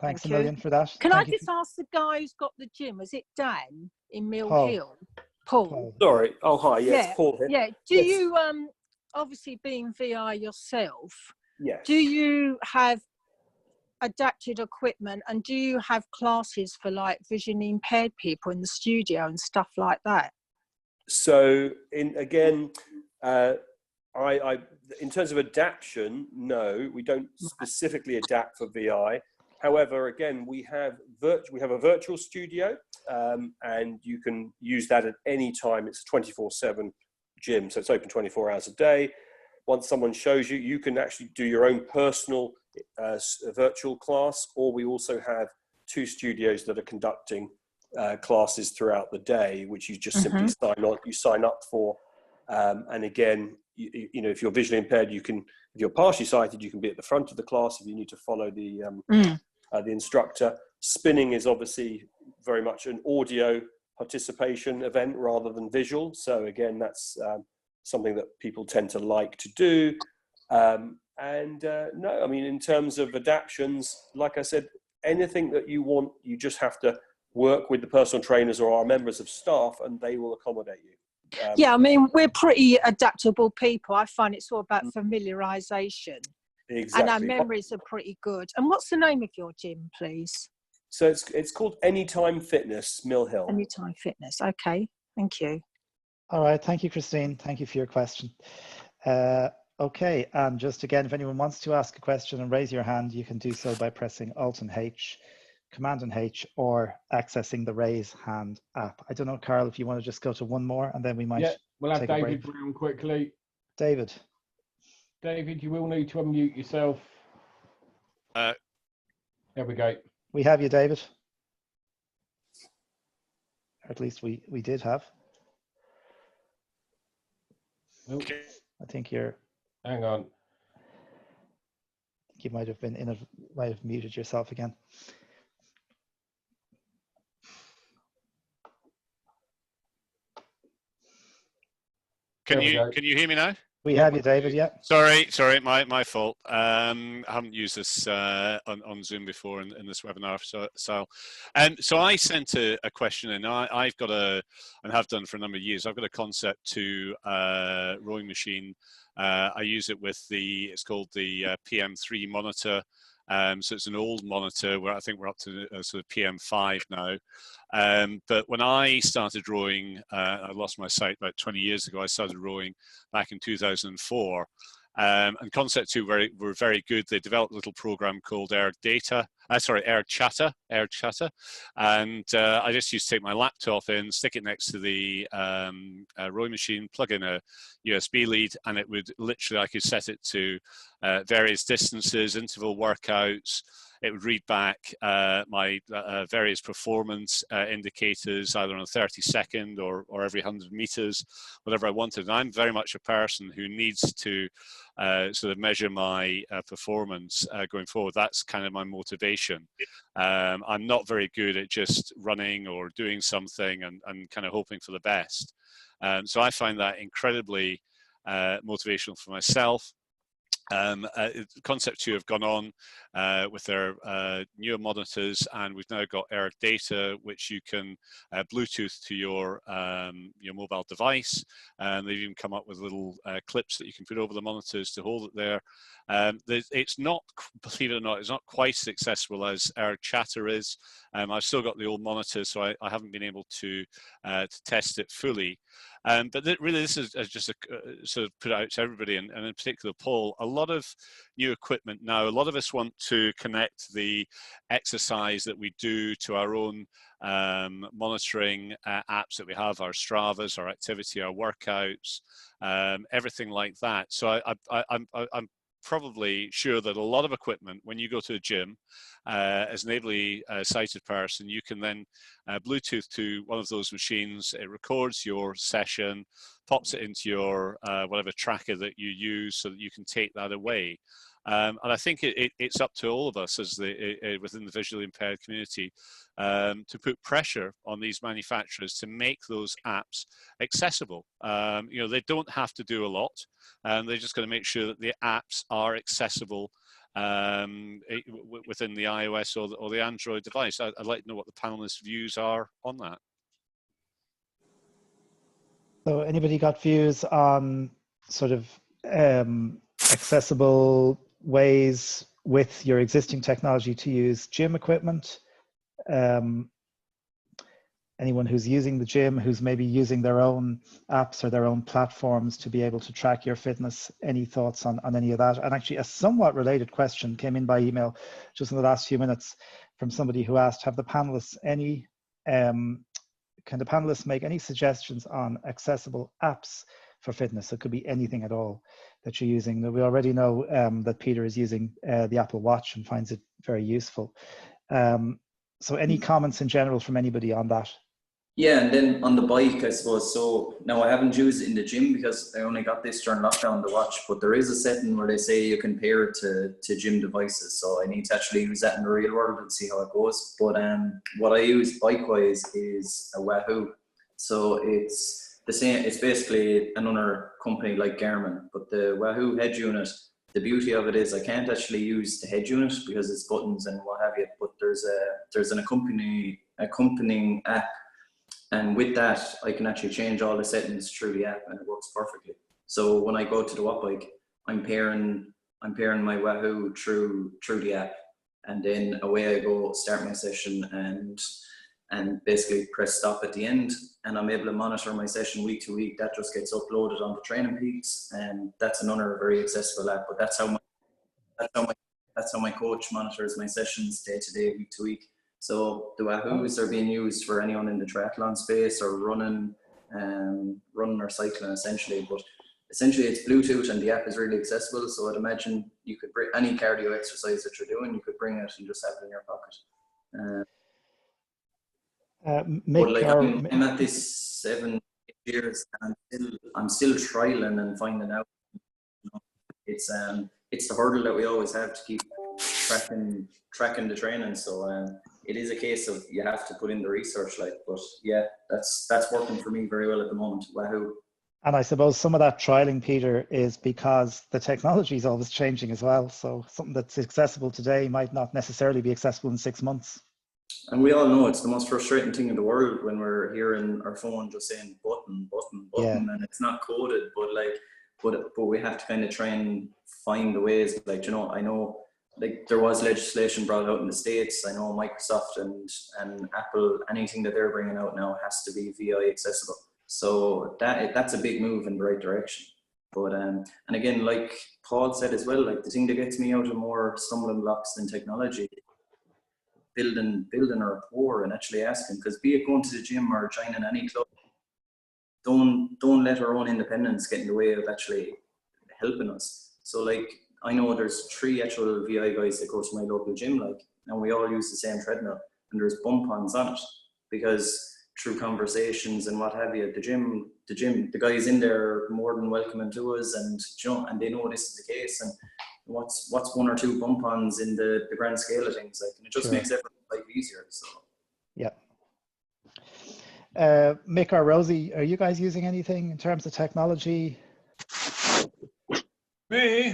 Thanks a million for that. Can I just ask the guy who's got the gym, is it Dan in Mill Hill? Paul. Sorry. Oh, hi. Yeah, Yeah, it's Paul here. yeah. Do Yes. you, obviously being VI yourself, Yes. do you have adapted equipment, and do you have classes for like visually impaired people in the studio and stuff like that? So, I in terms of adaptation, no, we don't specifically adapt for VI. However, again, we have a virtual studio, and you can use that at any time. It's a 24/7 gym, so it's open 24 hours a day. Once someone shows you, you can actually do your own personal virtual class, or we also have 2 studios that are conducting classes throughout the day, which you just simply sign up for. And again, you know, if you're visually impaired, if you're partially sighted, you can be at the front of the class if you need to follow the instructor. Spinning is obviously very much an audio participation event rather than visual. So again, that's something that people tend to like to do. No, I mean, in terms of adaptions, like I said, anything that you want, you just have to work with the personal trainers or our members of staff, and they will accommodate you. Yeah, I mean, we're pretty adaptable people. I find it's all about familiarisation. Exactly. And our memories are pretty good. And what's the name of your gym, please? So it's called Anytime Fitness, Mill Hill. Anytime Fitness. Okay, thank you. All right, thank you, Christine. Thank you for your question. Okay, and just again, if anyone wants to ask a question and raise your hand, you can do so by pressing Alt and H, Command and H, or accessing the Raise Hand app. I don't know, Carl, if you want to just go to one more, and then we might we'll have take a David break. Brown quickly. David, you will need to unmute yourself. There we go. we have you, David. Or at least we did have. Okay. I think you're. Hang on. You might have been might have muted yourself again. Can you hear me now? We have you, David. Yeah. Sorry, my fault. I haven't used this on Zoom before in this webinar, so I sent a question in. I've got and have done for a number of years. I've got a Concept 2 rowing machine. I use it with it's called the PM3 monitor. So it's an old monitor where I think we're up to sort of PM5 now. But when I started rowing, I lost my sight about 20 years ago. I started rowing back in 2004. And Concept 2 were very good. They developed a little program called Air Chatter. And I just used to take my laptop in, stick it next to the rowing machine, plug in a USB lead, and it would literally, I could set it to various distances, interval workouts. It would read back my various performance indicators, either on a 30-second or every 100 meters, whatever I wanted. And I'm very much a person who needs to sort of measure my performance going forward. That's kind of my motivation. I'm not very good at just running or doing something and kind of hoping for the best. So I find that incredibly motivational for myself. Concept 2 have gone on with their newer monitors, and we've now got Air Data, which you can Bluetooth to your mobile device. And they've even come up with little clips that you can put over the monitors to hold it there. It's not, believe it or not, it's not quite as accessible as Air Chatter is. I've still got the old monitor, so I haven't been able to test it fully. But this is just a sort of put out to everybody, and in particular Paul, a lot of new equipment now. A lot of us want to connect the exercise that we do to our own monitoring apps that we have, our Stravas, our activity, our workouts, everything like that. So I'm probably sure that a lot of equipment, when you go to a gym, as an ably sighted person, you can then Bluetooth to one of those machines. It records your session, pops it into your whatever tracker that you use, so that you can take that away. And I think it's up to all of us as within the visually impaired community to put pressure on these manufacturers to make those apps accessible. They don't have to do a lot, and they're just going to make sure that the apps are accessible within the iOS or the Android device. I'd like to know what the panelists' views are on that. So anybody got views on sort of accessible ways with your existing technology to use gym equipment? Anyone who's using the gym, who's maybe using their own apps or their own platforms to be able to track your fitness? Any thoughts on any of that? And actually a somewhat related question came in by email just in the last few minutes from somebody who asked, have the panelists any, can the panelists make any suggestions on accessible apps for fitness? It could be anything at all that you're using. We already know that Peter is using the Apple Watch and finds it very useful. So any comments in general from anybody on that? Yeah, and then on the bike, I suppose, so now I haven't used it in the gym because I only got this during lockdown, the watch, but there is a setting where they say you can pair it to gym devices. So I need to actually use that in the real world and see how it goes. But what I use bike-wise is a Wahoo. So it's the same, it's basically another company like Garmin, but the Wahoo head unit, the beauty of it is I can't actually use the head unit because it's buttons and what have you, but there's an accompanying app. And with that, I can actually change all the settings through the app and it works perfectly. So when I go to the Watt Bike, I'm pairing my Wahoo through the app, and then away I go, start my session and basically press stop at the end, and I'm able to monitor my session week to week. That just gets uploaded onto Training Peaks, and that's another very accessible app. But that's how my coach monitors my sessions day to day, week to week. So the Wahoos are being used for anyone in the triathlon space or running or cycling essentially. But essentially it's Bluetooth and the app is really accessible. So I'd imagine you could bring any cardio exercise that you're doing, you could bring it and just have it in your pocket. But like I'm at this 7 years and I'm still trialing and finding out. You know, it's the hurdle that we always have to keep tracking the training. So it is a case of you have to put in the research, like, but yeah, that's working for me very well at the moment. Wahoo. And I suppose some of that trialing, Peter, is because the technology is always changing as well. So something that's accessible today might not necessarily be accessible in 6 months. And we all know it's the most frustrating thing in the world when we're hearing our phone just saying button, yeah. And it's not coded, but we have to kind of try and find the ways. Like, you know, I know like there was legislation brought out in the States. I know Microsoft and Apple, anything that they're bringing out now has to be VI accessible. So that's a big move in the right direction. But and again, like Paul said as well, like the thing that gets me out of more stumbling blocks than technology, building a rapport and actually asking, because be it going to the gym or joining any club, don't let our own independence get in the way of actually helping us. So like I know there's 3 actual VI guys that go to my local gym, like, and we all use the same treadmill, and there's bump-ons on it, because through conversations and what have you, the guys in there are more than welcoming to us, and you know, and they know this is the case, and what's 1 or 2 bump-ons in the grand scale of things, like, and it just makes everyone's life easier. So yeah. Mick or Rosie, are you guys using anything in terms of technology? Me,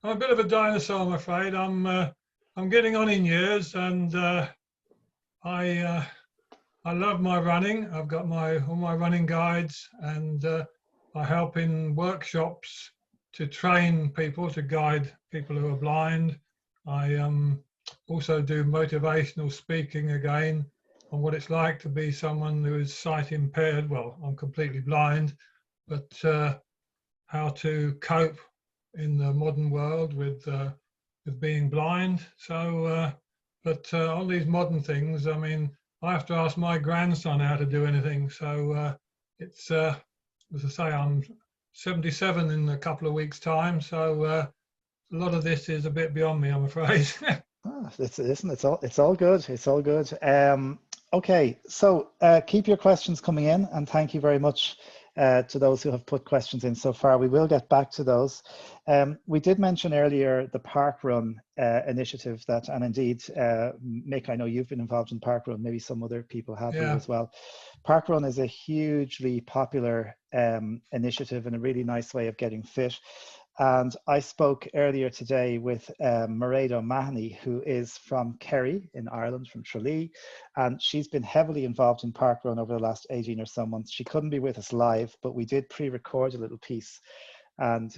I'm a bit of a dinosaur, I'm afraid. I'm getting on in years, and I love my running. I've got all my running guides, and I help in workshops to train people, to guide people who are blind. I also do motivational speaking again on what it's like to be someone who is sight impaired. Well, I'm completely blind, but how to cope in the modern world with being blind. So, but on these modern things, I mean, I have to ask my grandson how to do anything. So it's, as I say, I'm 77 in a couple of weeks' time. So a lot of this is a bit beyond me, I'm afraid. It's all good. It's all good. Okay, so keep your questions coming in, and thank you very much to those who have put questions in so far. We will get back to those. We did mention earlier the Parkrun initiative and indeed, Mick, I know you've been involved in Parkrun, maybe some other people have here as well. Parkrun is a hugely popular initiative and a really nice way of getting fit. And I spoke earlier today with Mairead O'Mahony, who is from Kerry in Ireland, from Tralee, and she's been heavily involved in parkrun over the last 18 or so months. She couldn't be with us live, but we did pre-record a little piece, and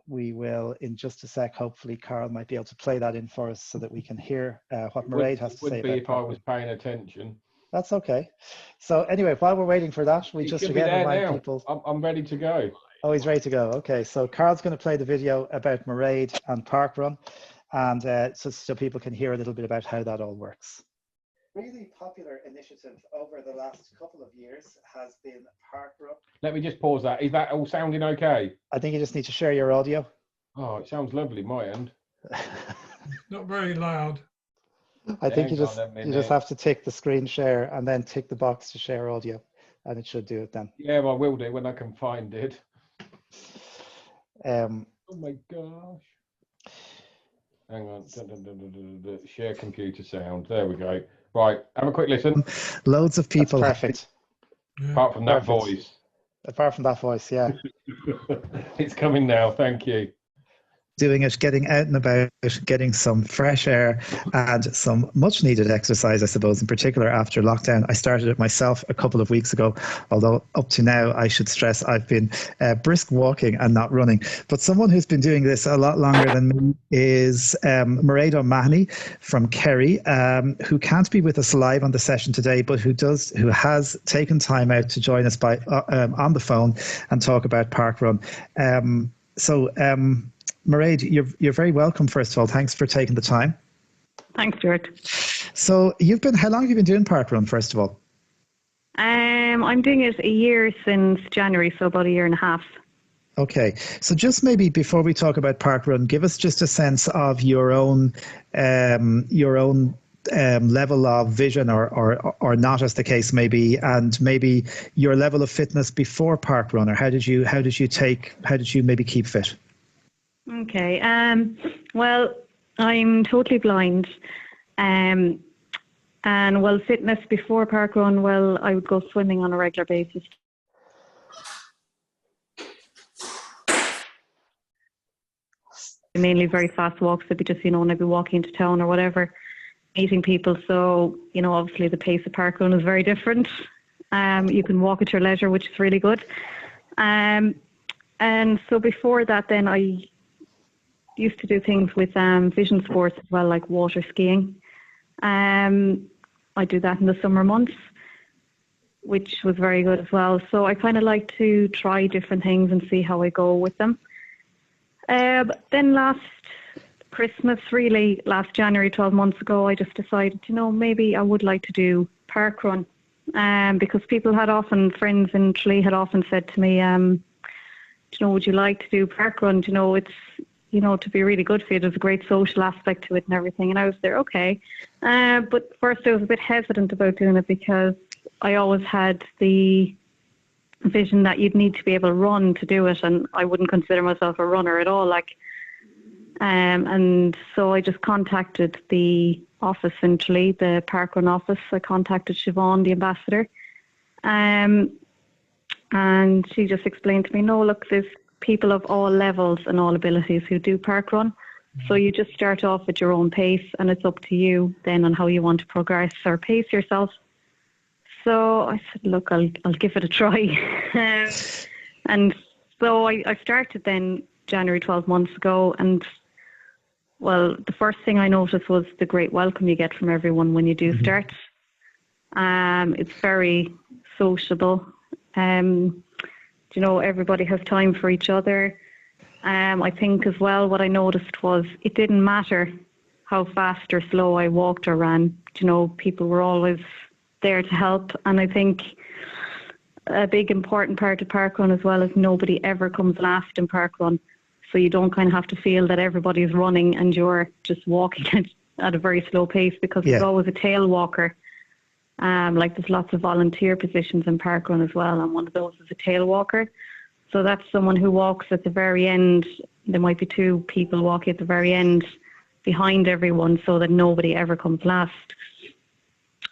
we will, in just a sec, hopefully Carl might be able to play that in for us so that we can hear what Mairead has to say about if I parkrun. was paying attention. That's okay. So anyway, while we're waiting for that, we He just should be again there remind now. people. I'm ready to go. Oh, he's ready to go. Okay, so Carl's going to play the video about Mairead and parkrun, and so people can hear a little bit about how that all works. Really popular initiative over the last couple of years has been parkrun. Let me just pause that. Is that all sounding okay? I think you just need to share your audio. Oh, it sounds lovely, my end. Not very loud. I think you just have to tick the screen share and then tick the box to share audio, and it should do it then. Yeah, I will do when I can find it. Oh my gosh. Hang on. Share computer sound. There we go. Right, have a quick listen. Loads of people. That's perfect. Apart from that voice. Apart from that voice, yeah. It's coming now. Thank you. Doing it, getting out and about, getting some fresh air and some much needed exercise, I suppose, in particular after lockdown. I started it myself a couple of weeks ago, although up to now, I should stress, I've been brisk walking and not running. But someone who's been doing this a lot longer than me is Mairead O'Mahony from Kerry, who can't be with us live on the session today, but who has taken time out to join us by on the phone and talk about parkrun. Mairead, you're very welcome, first of all. Thanks for taking the time. Thanks, Stuart. So how long have you been doing parkrun, first of all? I'm doing it a year since January, so about a year and a half. Okay, so just maybe before we talk about parkrun, give us just a sense of your own level of vision or not, as the case may be, and maybe your level of fitness before parkrun, or how did you maybe keep fit? Okay. Well, I'm totally blind. And fitness before parkrun, well, I would go swimming on a regular basis. Mainly very fast walks. It'd be just, maybe walking into town or whatever, meeting people. So, obviously the pace of parkrun is very different. You can walk at your leisure, which is really good. And so before that, then I used to do things with vision sports as well, like water skiing. I do that in the summer months, which was very good as well. So I kind of like to try different things and see how I go with them. But then last Christmas, really, last January, 12 months ago, I just decided, maybe I would like to do parkrun. Because friends in Tralee had often said to me, would you like to do parkrun? It's, to be really good for you. There's a great social aspect to it and everything. And I was there, okay. But first I was a bit hesitant about doing it because I always had the vision that you'd need to be able to run to do it. And I wouldn't consider myself a runner at all. And so I just contacted the office in Tralee, the parkrun office. I contacted Siobhan, the ambassador. And she just explained to me, no, look, there's people of all levels and all abilities who do parkrun. So you just start off at your own pace, and it's up to you then on how you want to progress or pace yourself. So I said, look, I'll give it a try. And so I started then January 12 months ago. And well, the first thing I noticed was the great welcome you get from everyone when you do start. It's very sociable. Everybody has time for each other. I think as well, what I noticed was it didn't matter how fast or slow I walked or ran. People were always there to help. And I think a big important part of parkrun as well is nobody ever comes last in parkrun. So you don't kind of have to feel that everybody's running and you're just walking at a very slow pace, because there's always a tail walker. There's lots of volunteer positions in parkrun as well, and one of those is a tail walker. So that's someone who walks at the very end. There might be two people walking at the very end behind everyone so that nobody ever comes last.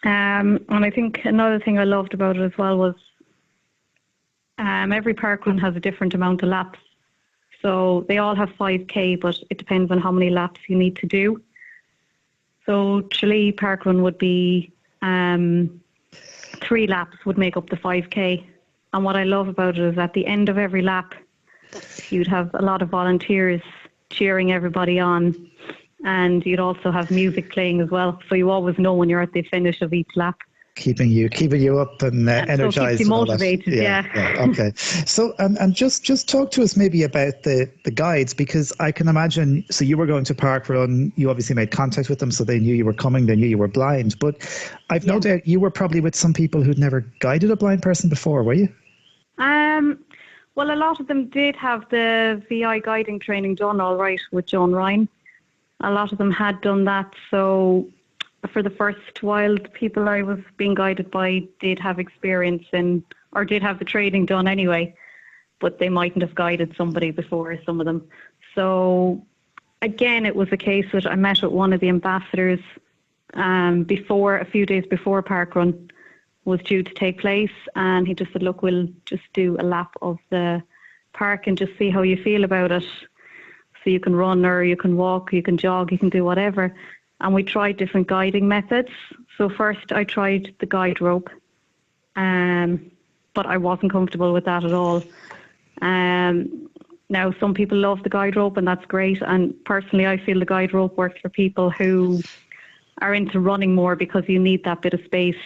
And I think another thing I loved about it as well was every parkrun has a different amount of laps. So they all have 5K, but it depends on how many laps you need to do. So Tralee Park Run would be 3 laps would make up the 5K. And what I love about it is at the end of every lap, you'd have a lot of volunteers cheering everybody on. And you'd also have music playing as well. So you always know when you're at the finish of each lap. Keeping you up and energized. So keeps you motivated, yeah. Okay. So and just talk to us maybe about the guides, because I can imagine. So you were going to Park Run. You obviously made contact with them, so they knew you were coming. They knew you were blind. But I've no doubt you were probably with some people who'd never guided a blind person before, were you? Well, a lot of them did have the VI guiding training done all right with Joan Ryan. A lot of them had done that. So for the first while, the people I was being guided by did have experience in, or did have the training done anyway, but they mightn't have guided somebody before, some of them. So again, it was a case that I met with one of the ambassadors a few days before Parkrun was due to take place, and he just said, look, we'll just do a lap of the park and just see how you feel about it. So you can run, or you can walk, you can jog, you can do whatever. And we tried different guiding methods. So first I tried the guide rope, but I wasn't comfortable with that at all. Now, some people love the guide rope, and that's great. And personally, I feel the guide rope works for people who are into running more, because you need that bit of space.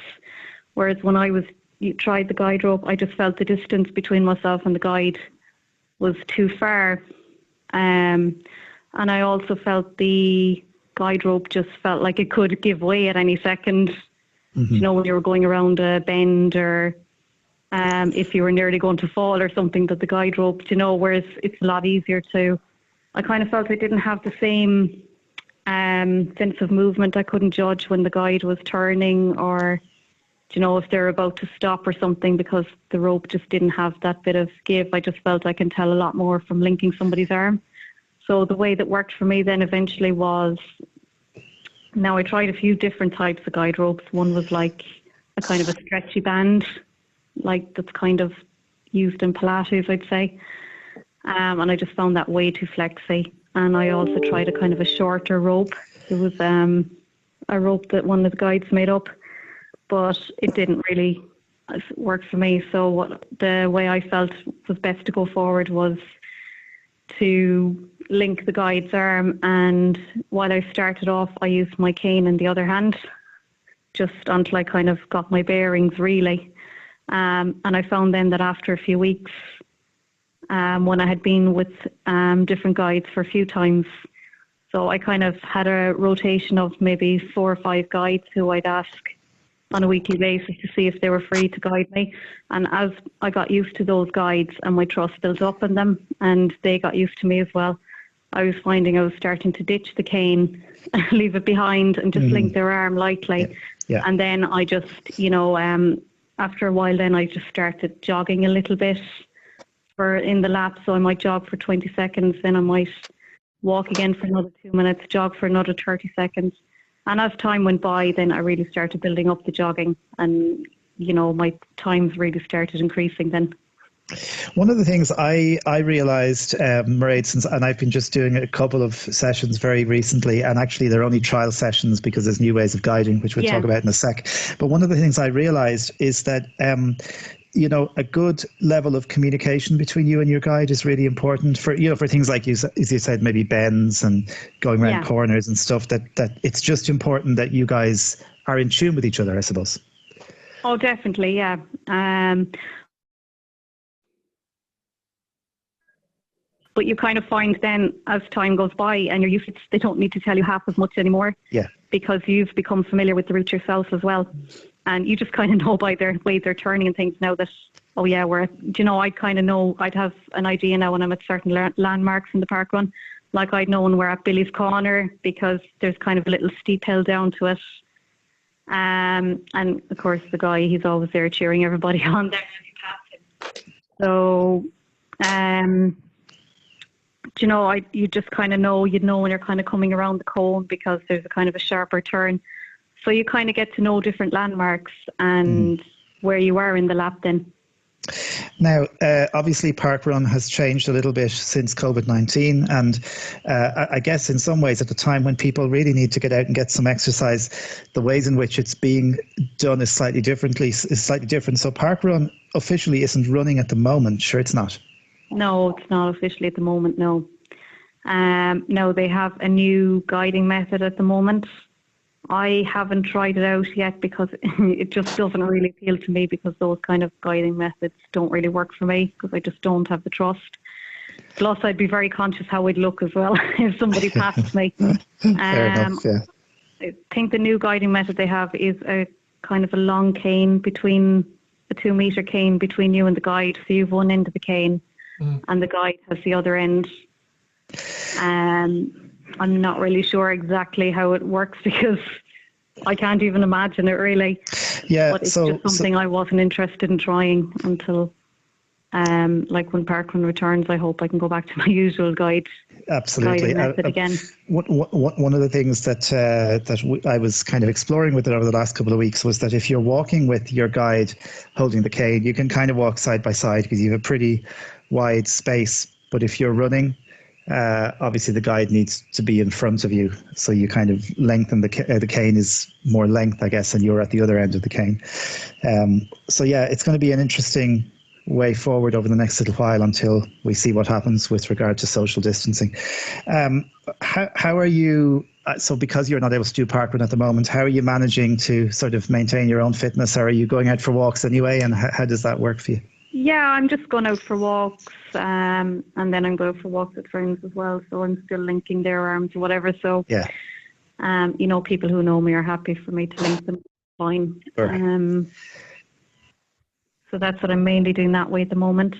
Whereas when you tried the guide rope, I just felt the distance between myself and the guide was too far. And I also felt the guide rope just felt like it could give way at any second. Mm-hmm. You know, when you were going around a bend, or if you were nearly going to fall or something, that the guide rope, whereas it's a lot easier I kind of felt I didn't have the same sense of movement. I couldn't judge when the guide was turning, or if they're about to stop or something, because the rope just didn't have that bit of give. I just felt I can tell a lot more from linking somebody's arm. So the way that worked for me then eventually was, now I tried a few different types of guide ropes. One was like a kind of a stretchy band, like that's kind of used in Pilates, I'd say. And I just found that way too flexy. And I also tried a kind of a shorter rope. It was a rope that one of the guides made up, but it didn't really work for me. So the way I felt was best to go forward was to link the guide's arm, and while I started off, I used my cane in the other hand, just until I kind of got my bearings, really. And I found then that after a few weeks, when I had been with different guides for a few times, so I kind of had a rotation of maybe 4 or 5 guides who I'd ask on a weekly basis to see if they were free to guide me. And as I got used to those guides and my trust built up in them, and they got used to me as well, I was finding I was starting to ditch the cane, leave it behind, and just link their arm lightly. Yeah. And then I just, after a while then I just started jogging a little bit in the lap. So I might jog for 20 seconds, then I might walk again for another 2 minutes, jog for another 30 seconds. And as time went by, then I really started building up the jogging, and, my times really started increasing then. One of the things I realised, Mairead, and I've been just doing a couple of sessions very recently, and actually they're only trial sessions because there's new ways of guiding, which we'll talk about in a sec. But one of the things I realised is that a good level of communication between you and your guide is really important for things like, as you said, maybe bends and going around corners and stuff, that it's just important that you guys are in tune with each other, I suppose. Oh, definitely, yeah. But you kind of find then, as time goes by and you're used to it, they don't need to tell you half as much anymore. Yeah. Because you've become familiar with the route yourself as well. And you just kind of know by their way they're turning and things now that, I kind of know, I'd have an idea now when I'm at certain landmarks in the park run. Like I'd know when we're at Billy's Corner, because there's kind of a little steep hill down to it. And of course the guy, he's always there cheering everybody on there as you pass him. So, you just kind of know, you'd know when you're kind of coming around the cone, because there's a kind of a sharper turn. So you kind of get to know different landmarks and where you are in the lap then. Now, obviously, parkrun has changed a little bit since COVID-19, and I guess in some ways, at the time when people really need to get out and get some exercise, the ways in which it's being done is slightly different. So, parkrun officially isn't running at the moment. Sure, it's not. No, it's not officially at the moment. No. No, they have a new guiding method at the moment. I haven't tried it out yet because it just doesn't really appeal to me, because those kind of guiding methods don't really work for me, because I just don't have the trust. Plus, I'd be very conscious how I'd look as well if somebody passed me. Fair enough, yeah. I think the new guiding method they have is a kind of a long cane a 2 metre cane between you and the guide. So you've one end of the cane and the guide has the other end. I'm not really sure exactly how it works, because I can't even imagine it really. Yeah, but it's just something I wasn't interested in trying until, like when parkrun returns, I hope I can go back to my usual guiding method again. One of the things that I was kind of exploring with it over the last couple of weeks was that if you're walking with your guide holding the cane, you can kind of walk side by side because you have a pretty wide space. But if you're running, obviously the guide needs to be in front of you, so you kind of lengthen the cane is more length, I guess, and you're at the other end of the cane. So yeah, it's going to be an interesting way forward over the next little while until we see what happens with regard to social distancing. How are you? So because you're not able to do parkrun at the moment, how are you managing to sort of maintain your own fitness? Or are you going out for walks anyway, and how does that work for you? Yeah, I'm just going out for walks, and then I'm going for walks with friends as well. So I'm still linking their arms or whatever. So, yeah, people who know me are happy for me to link them. Fine. Sure. So that's what I'm mainly doing that way at the moment.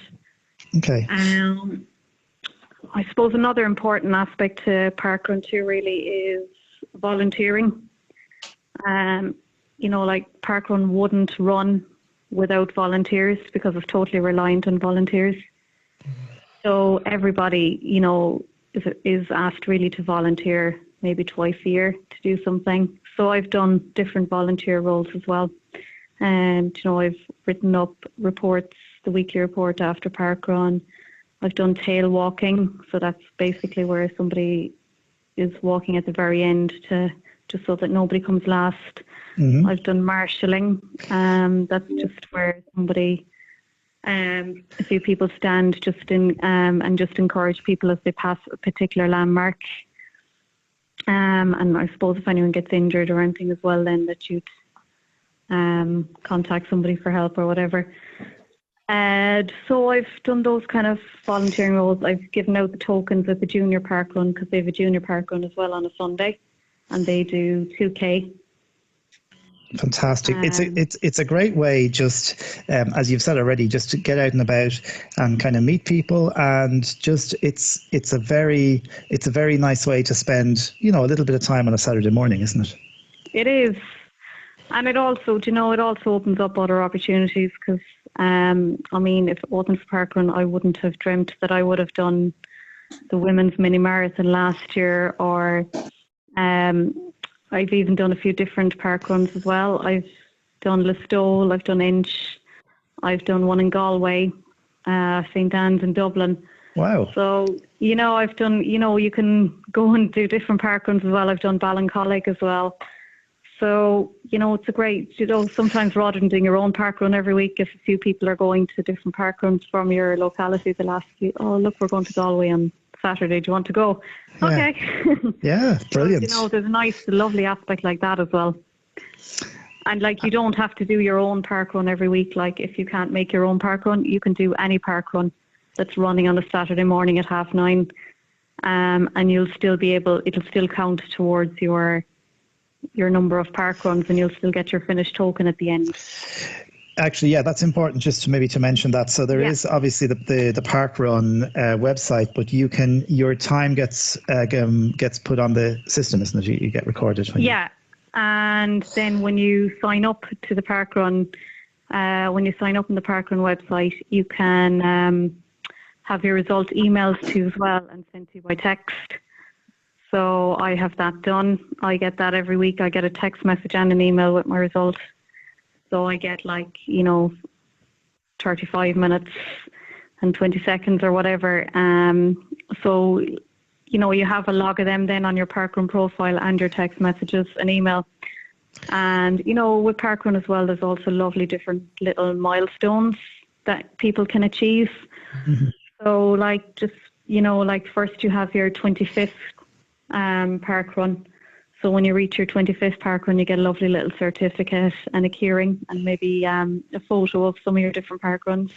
Okay. I suppose another important aspect to parkrun too really is volunteering. Like parkrun wouldn't run without volunteers, because it's totally reliant on volunteers. So everybody, is asked really to volunteer maybe twice a year to do something. So I've done different volunteer roles as well. And, I've written up reports, the weekly report after parkrun. I've done tail walking. So that's basically where somebody is walking at the very end just so that nobody comes last. Mm-hmm. I've done marshalling. That's just where somebody, a few people stand just in and just encourage people as they pass a particular landmark. And I suppose if anyone gets injured or anything as well, then that you'd contact somebody for help or whatever. So I've done those kind of volunteering roles. I've given out the tokens at the junior parkrun, because they have a junior parkrun as well on a Sunday, and they do 2K. Fantastic. It's a great way, just as you've said already, just to get out and about and kind of meet people, and just it's a very nice way to spend a little bit of time on a Saturday morning, isn't it? It is. And it also, it also opens up other opportunities, because if it wasn't for parkrun, I wouldn't have dreamt that I would have done the women's mini marathon last year, or I've even done a few different parkruns as well. I've done Listowel, I've done Inch, I've done one in Galway, St. Anne's in Dublin. Wow. So, I've done, you can go and do different parkruns as well. I've done Ballincollig as well. So, it's a great, sometimes rather than doing your own parkrun every week, if a few people are going to different parkruns from your locality, they'll ask you, oh, look, we're going to Galway on Saturday, do you want to go? Yeah. Okay. Yeah, brilliant. So, there's a nice, lovely aspect like that as well. And you don't have to do your own parkrun every week. If you can't make your own parkrun, you can do any parkrun that's running on a Saturday morning at 9:30. And you'll still be able, it'll still count towards your number of parkruns, and you'll still get your finished token at the end. Actually, yeah, that's important just to mention that. So there is obviously the parkrun website, but your time gets put on the system, isn't it? You get recorded. And then when you sign up to the parkrun, when you sign up on the parkrun website, you can have your results emailed to you as well and sent to you by text. So I have that done. I get that every week. I get a text message and an email with my results. So I get 35 minutes and 20 seconds or whatever. So, you know, you have a log of them then on your parkrun profile and your text messages and email. And, you know, with parkrun as well, there's also lovely different little milestones that people can achieve. Mhm. So, like, just, you know, like first you have your 25th parkrun. So when you reach your 25th parkrun, you get a lovely little certificate and a keyring and maybe a photo of some of your different parkruns,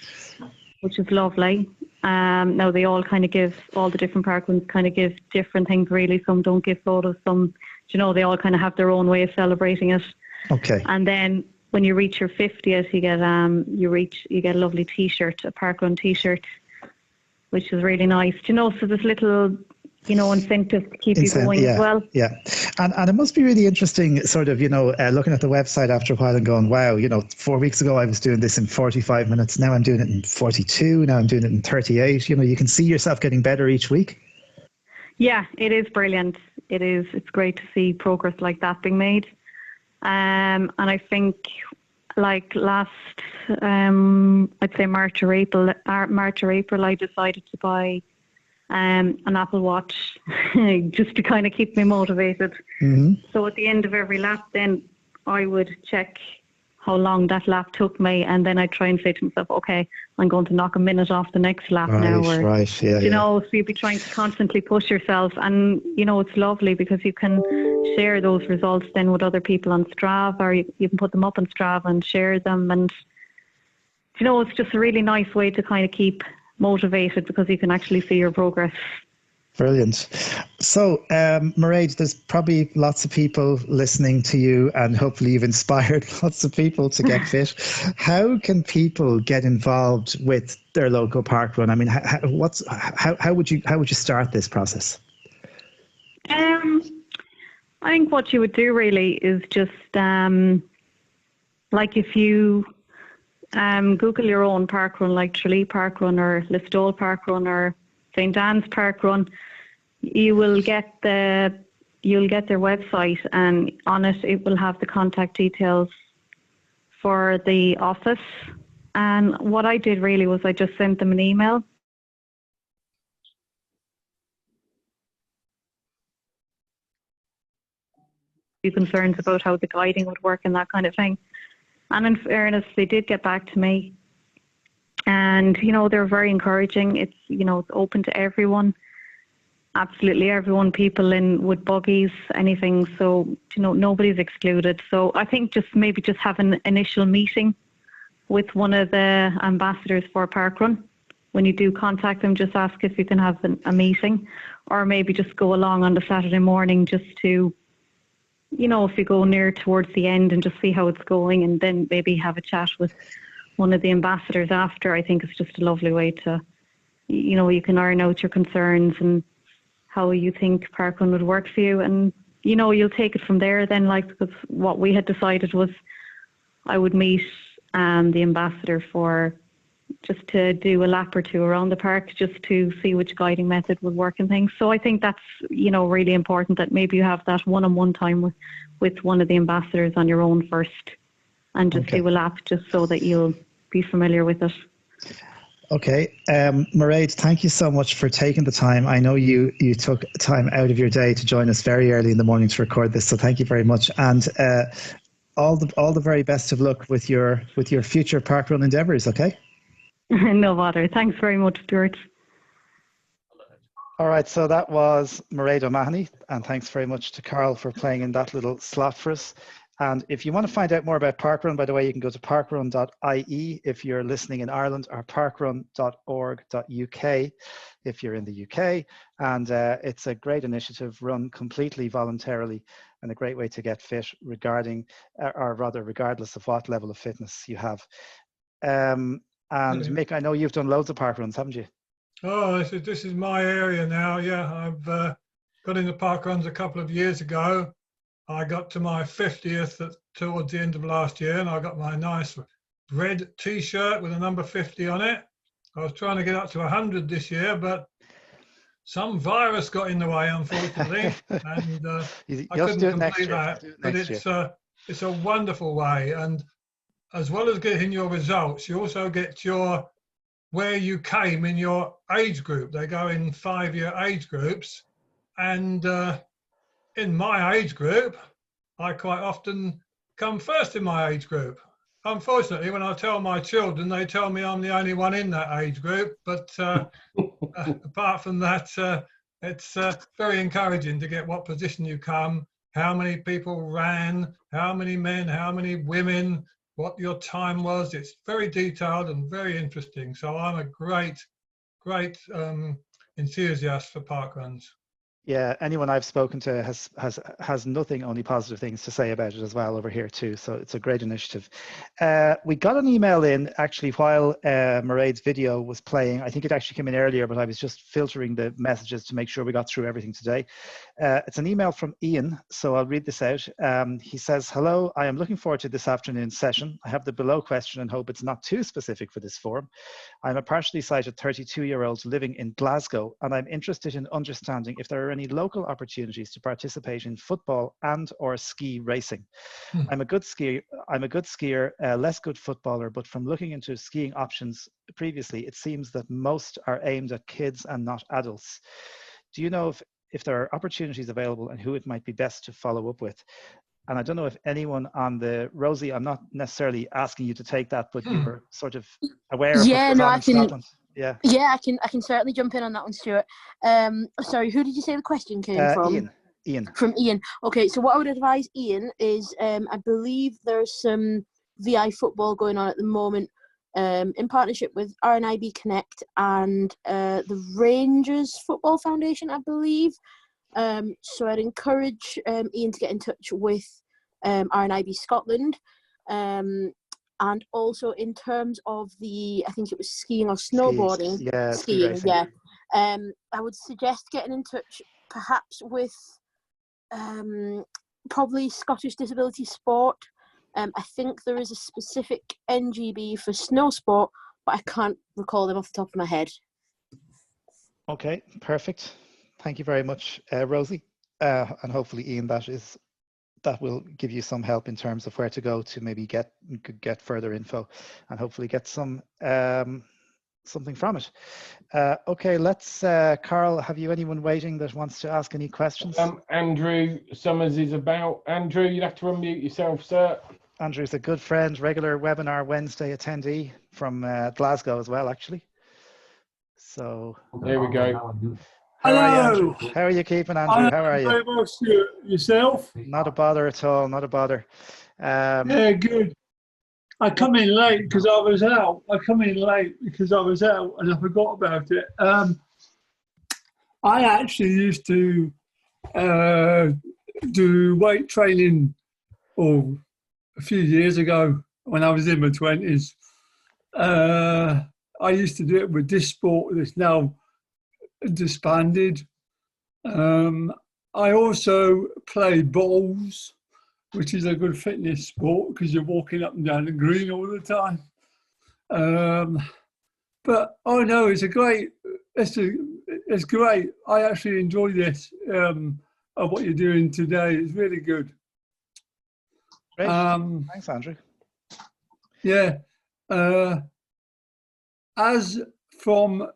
which is lovely. Now they all kind of give, all the different parkruns kind of give different things really. Some don't give photos, some, you know, they all kind of have their own way of celebrating it. Okay. And then when you reach your 50th, you get a lovely T-shirt, a parkrun T-shirt, which is really nice. You know, so there's little, you know, incentive to keep you going as well. Yeah. And it must be really interesting sort of, you know, looking at the website after a while and going, wow, you know, 4 weeks ago I was doing this in 45 minutes. Now I'm doing it in 42. Now I'm doing it in 38. You know, you can see yourself getting better each week. Yeah, it is brilliant. It is. It's great to see progress like that being made. And I think like last, I'd say March or April, I decided to buy an Apple Watch just to kind of keep me motivated. Mm-hmm. So at the end of every lap, then I would check how long that lap took me, and then I'd try and say to myself, okay, I'm going to knock a minute off the next lap now. Or, right, yeah. you know, so you'd be trying to constantly push yourself, and you know, it's lovely because you can share those results then with other people on Strava, or you can put them up on Strava and share them, and you know, it's just a really nice way to kind of keep motivated because you can actually see your progress. Brilliant. So, Mairead, there's probably lots of people listening to you, and hopefully you've inspired lots of people to get fit. How can people get involved with their local parkrun? I mean, how would you start this process? I think what you would do really is just like if you Google your own parkrun, like Tralee Parkrun or Listowel Parkrun or St. Anne's Parkrun, you'll get their website, and on it will have the contact details for the office. And what I did really was I just sent them an email. Few concerns about how the guiding would work and that kind of thing. And in fairness, they did get back to me. And, you know, they're very encouraging. It's, you know, it's open to everyone, absolutely everyone, people in with buggies, anything. So, you know, nobody's excluded. So I think just have an initial meeting with one of the ambassadors for Parkrun. When you do contact them, just ask if you can have a meeting, or maybe just go along on the Saturday morning just to, you know, if you go near towards the end and just see how it's going, and then maybe have a chat with one of the ambassadors after. I think it's just a lovely way to, you know, you can iron out your concerns and how you think parkrun would work for you, and you know, you'll take it from there then. Like, because what we had decided was I would meet the ambassador for just to do a lap or two around the park, just to see which guiding method would work and things. So I think that's, you know, really important that maybe you have that one-on-one time with one of the ambassadors on your own first, and just do a lap just so that you'll be familiar with it. Okay. Mairead, thank you so much for taking the time. I know you took time out of your day to join us very early in the morning to record this, so thank you very much. And all the very best of luck with your future parkrun endeavours, okay? No bother. Thanks very much, Stuart. All right, so that was Mairead O'Mahony, and thanks very much to Carl for playing in that little slot for us. And if you want to find out more about parkrun, by the way, you can go to parkrun.ie if you're listening in Ireland, or parkrun.org.uk if you're in the UK. And it's a great initiative run completely voluntarily, and a great way to get fit regardless of what level of fitness you have. And Mick, I know you've done loads of parkruns, haven't you? Oh, this is my area now. Yeah, I've got into parkruns a couple of years ago. I got to my 50th towards the end of last year, and I got my nice red T-shirt with a number 50 on it. I was trying to get up to 100 this year, but some virus got in the way, unfortunately, and I couldn't complete that. But it's a wonderful way, and as well as getting your results, you also get your where you came in your age group. They go in 5-year age groups, and in my age group, I quite often come first in my age group. Unfortunately, when I tell my children, they tell me I'm the only one in that age group. But apart from that, it's very encouraging to get what position you come, how many people ran, how many men, how many women, what your time was. It's very detailed and very interesting. So I'm a great enthusiast for parkruns. Yeah, anyone I've spoken to has nothing, only positive things to say about it as well over here too. So it's a great initiative. We got an email in actually while Mairead's video was playing. I think it actually came in earlier, but I was just filtering the messages to make sure we got through everything today. It's an email from Ian, so I'll read this out. He says, "Hello, I am looking forward to this afternoon's session. I have the below question and hope it's not too specific for this forum. I'm a partially sighted 32-year-old living in Glasgow, and I'm interested in understanding if there are any local opportunities to participate in football and or ski racing. I'm a good skier, less good footballer, but from looking into skiing options previously, it seems that most are aimed at kids and not adults. Do you know if there are opportunities available and who it might be best to follow up with?" And I don't know if anyone on Rosie, I'm not necessarily asking you to take that, but you were sort of aware of what goes on in Scotland. Yeah, I can certainly jump in on that one, Stuart. Sorry, who did you say the question came from? Ian. From Ian. Okay, so what I would advise Ian is, I believe there's some VI football going on at the moment, in partnership with RNIB Connect and the Rangers Football Foundation, I believe. So I'd encourage Ian to get in touch with RNIB Scotland. And also in terms of I think it was skiing or snowboarding. Skiing, yeah. I would suggest getting in touch perhaps with probably Scottish Disability Sport. I think there is a specific NGB for snow sport, but I can't recall them off the top of my head. Okay, perfect. Thank you very much, Rosie. And hopefully, Ian, that will give you some help in terms of where to go to maybe get further info and hopefully get some something from it. Okay, let's, Carl, have you anyone waiting that wants to ask any questions? Andrew Summers is about. Andrew, you'd have to unmute yourself, sir. Andrew's a good friend, regular webinar Wednesday attendee from Glasgow as well, actually. So there we go. How are you, Andrew? How are you keeping, Andrew? How are you? Very well, Stuart. Yourself? Not a bother at all, not a bother. Yeah, good. I come in late because I was out. And I forgot about it. I actually used to do weight training a few years ago when I was in my 20s. I used to do it with this sport that's now disbanded. I also play bowls, which is a good fitness sport because you're walking up and down the green all the time. But oh no, it's great. I actually enjoy this of what you're doing today. It's really good. Great. Thanks, Andrew. Yeah. As from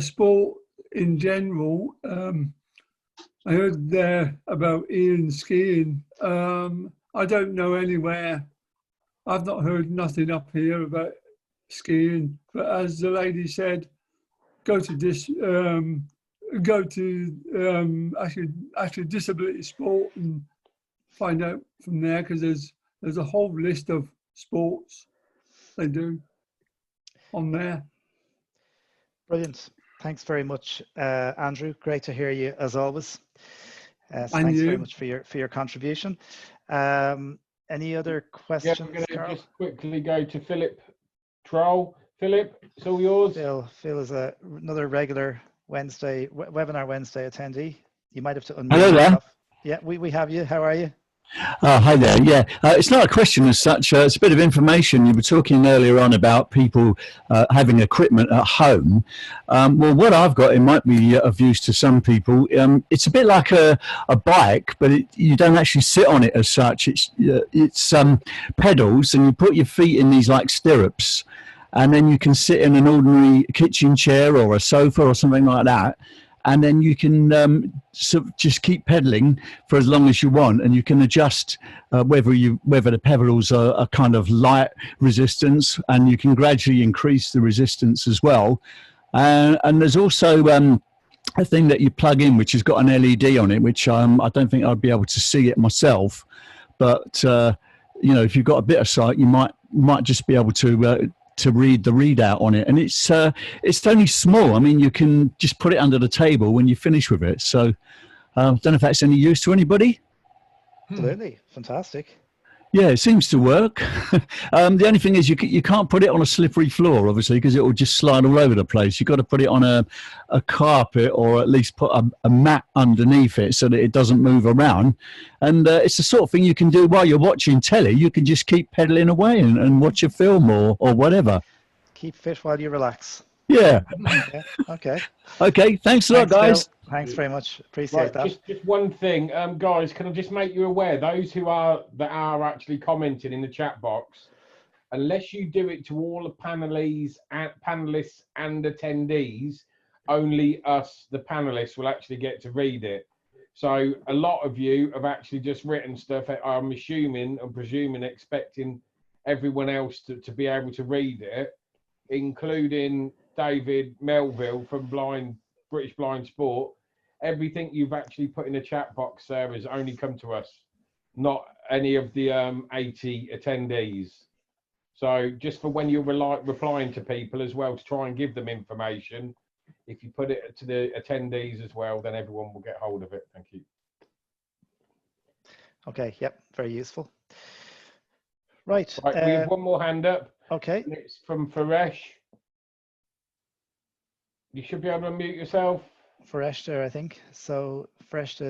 sport in general, I heard there about Ian skiing. I don't know anywhere. I've not heard nothing up here about skiing. But as the lady said, go to actually disability sport and find out from there, because there's a whole list of sports they do on there. Brilliant. Thanks very much, Andrew. Great to hear you as always. Thanks very much for your contribution. Any other questions? Yeah, we're going to just quickly go to Philip Troll. Philip, it's all yours. Phil is another regular webinar Wednesday attendee. You might have to unmute yourself. Yeah, we have you. How are you? Oh, hi there. Yeah, it's not a question as such. It's a bit of information. You were talking earlier on about people having equipment at home. Well, what I've got, it might be of use to some people. It's a bit like a bike, but you don't actually sit on it as such. It's pedals, and you put your feet in these like stirrups, and then you can sit in an ordinary kitchen chair or a sofa or something like that. And then you can just keep pedaling for as long as you want, and you can adjust whether the pedals are kind of light resistance, and you can gradually increase the resistance as well. And there's also a thing that you plug in, which has got an LED on it, which I don't think I'd be able to see it myself, but if you've got a bit of sight, you might just be able to read the readout on it, and it's only small. I mean, you can just put it under the table when you finish with it. So I don't know if that's any use to anybody. Absolutely, fantastic. Yeah, it seems to work. The only thing is you can't put it on a slippery floor, obviously, because it will just slide all over the place. You've got to put it on a carpet, or at least put a mat underneath it so that it doesn't move around. And it's the sort of thing you can do while you're watching telly. You can just keep pedaling away and watch a film or whatever. Keep fit while you relax. Yeah. Yeah. Okay. Okay. Thanks a lot, guys. Phil. Thanks very much. Appreciate that. Just one thing, guys. Can I just make you aware, those that are actually commenting in the chat box, unless you do it to all the panelists and attendees, only us, the panelists, will actually get to read it. So a lot of you have actually just written stuff. I'm presuming, expecting everyone else to be able to read it, including David Melville from British Blind Sport. Everything you've actually put in the chat box, Sarah, has only come to us, not any of the 80 attendees. So just for when you're replying to people as well, to try and give them information, if you put it to the attendees as well, then everyone will get hold of it. Thank you. Okay, yep, very useful. Right. We have one more hand up. Okay. And it's from Faresh. You should be able to unmute yourself. Fareshta, I think. So Fareshta,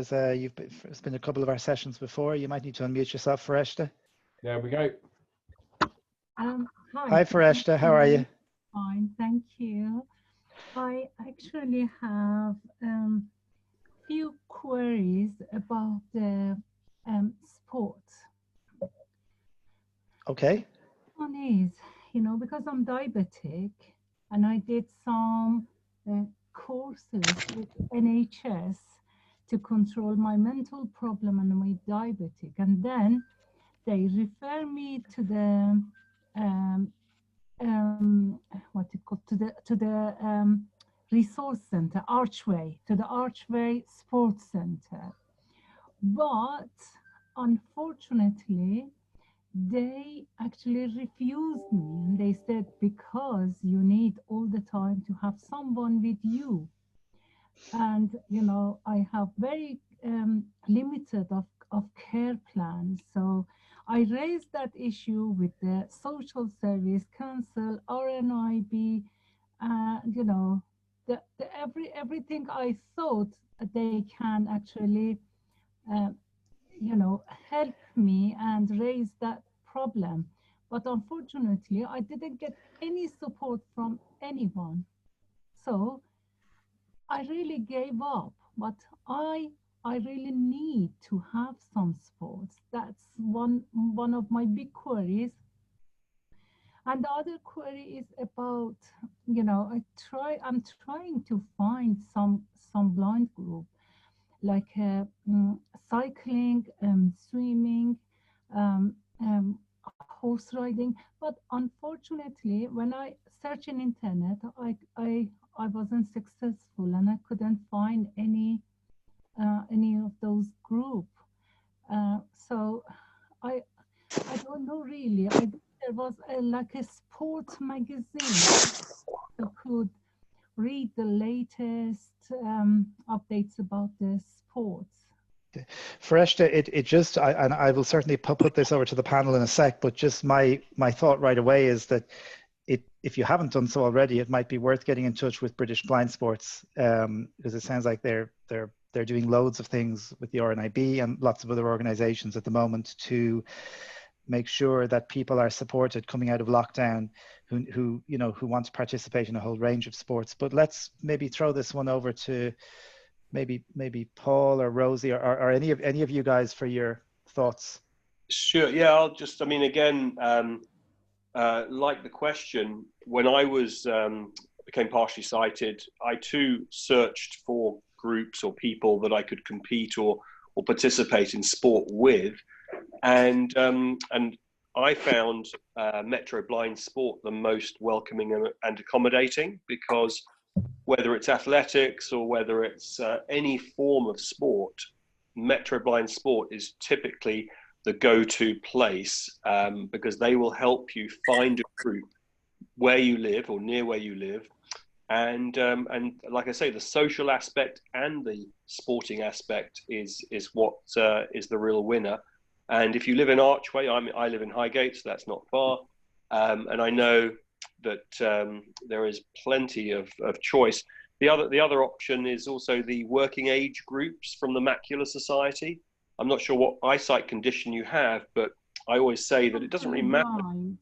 it's been a couple of our sessions before. You might need to unmute yourself, Fareshta. There we go. Hi, Fareshta. How are you? Fine, thank you. I actually have few queries about the sports. Okay. One is, because I'm diabetic, and I did some courses with NHS to control my mental problem and my diabetic, and then they refer me to the resource center, to the Archway Sports Center. But unfortunately, they actually refused me, and they said, because you need all the time to have someone with you. And, I have very limited of care plans. So I raised that issue with the social service council, RNIB, everything I thought they can actually, help me and raise that problem. But unfortunately, I didn't get any support from anyone. So I really gave up, but I really need to have some sports. That's one of my big queries. And the other query is about, I'm trying to find some blind group, like cycling, swimming, horse riding. But unfortunately, when I search in internet, I wasn't successful, and I couldn't find any of those group. So I don't know really. There was like a sports magazine you could read the latest updates about the sports. Fareshta, it just, and I will certainly put this over to the panel in a sec, but just my thought right away is that if you haven't done so already, it might be worth getting in touch with British Blind Sports, because it sounds like they're doing loads of things with the RNIB and lots of other organisations at the moment to make sure that people are supported coming out of lockdown who want to participate in a whole range of sports. But let's maybe throw this one over to maybe Paul or Rosie or any of you guys for your thoughts. Sure. Yeah, I'll just, I mean, again, like the question, when I became partially sighted, I too searched for groups or people that I could compete or participate in sport with, and I found Metro Blind Sport the most welcoming and accommodating, because whether it's athletics or whether it's any form of sport, Metro Blind Sport is typically the go-to place, because they will help you find a group where you live or near where you live, and like I say, the social aspect and the sporting aspect is what is the real winner. And if you live in Archway, I live in Highgate, so that's not far, and I know that there is plenty of choice. The other option is also the working age groups from the Macular Society. I'm not sure what eyesight condition you have, but I always say that it doesn't really matter. Blind.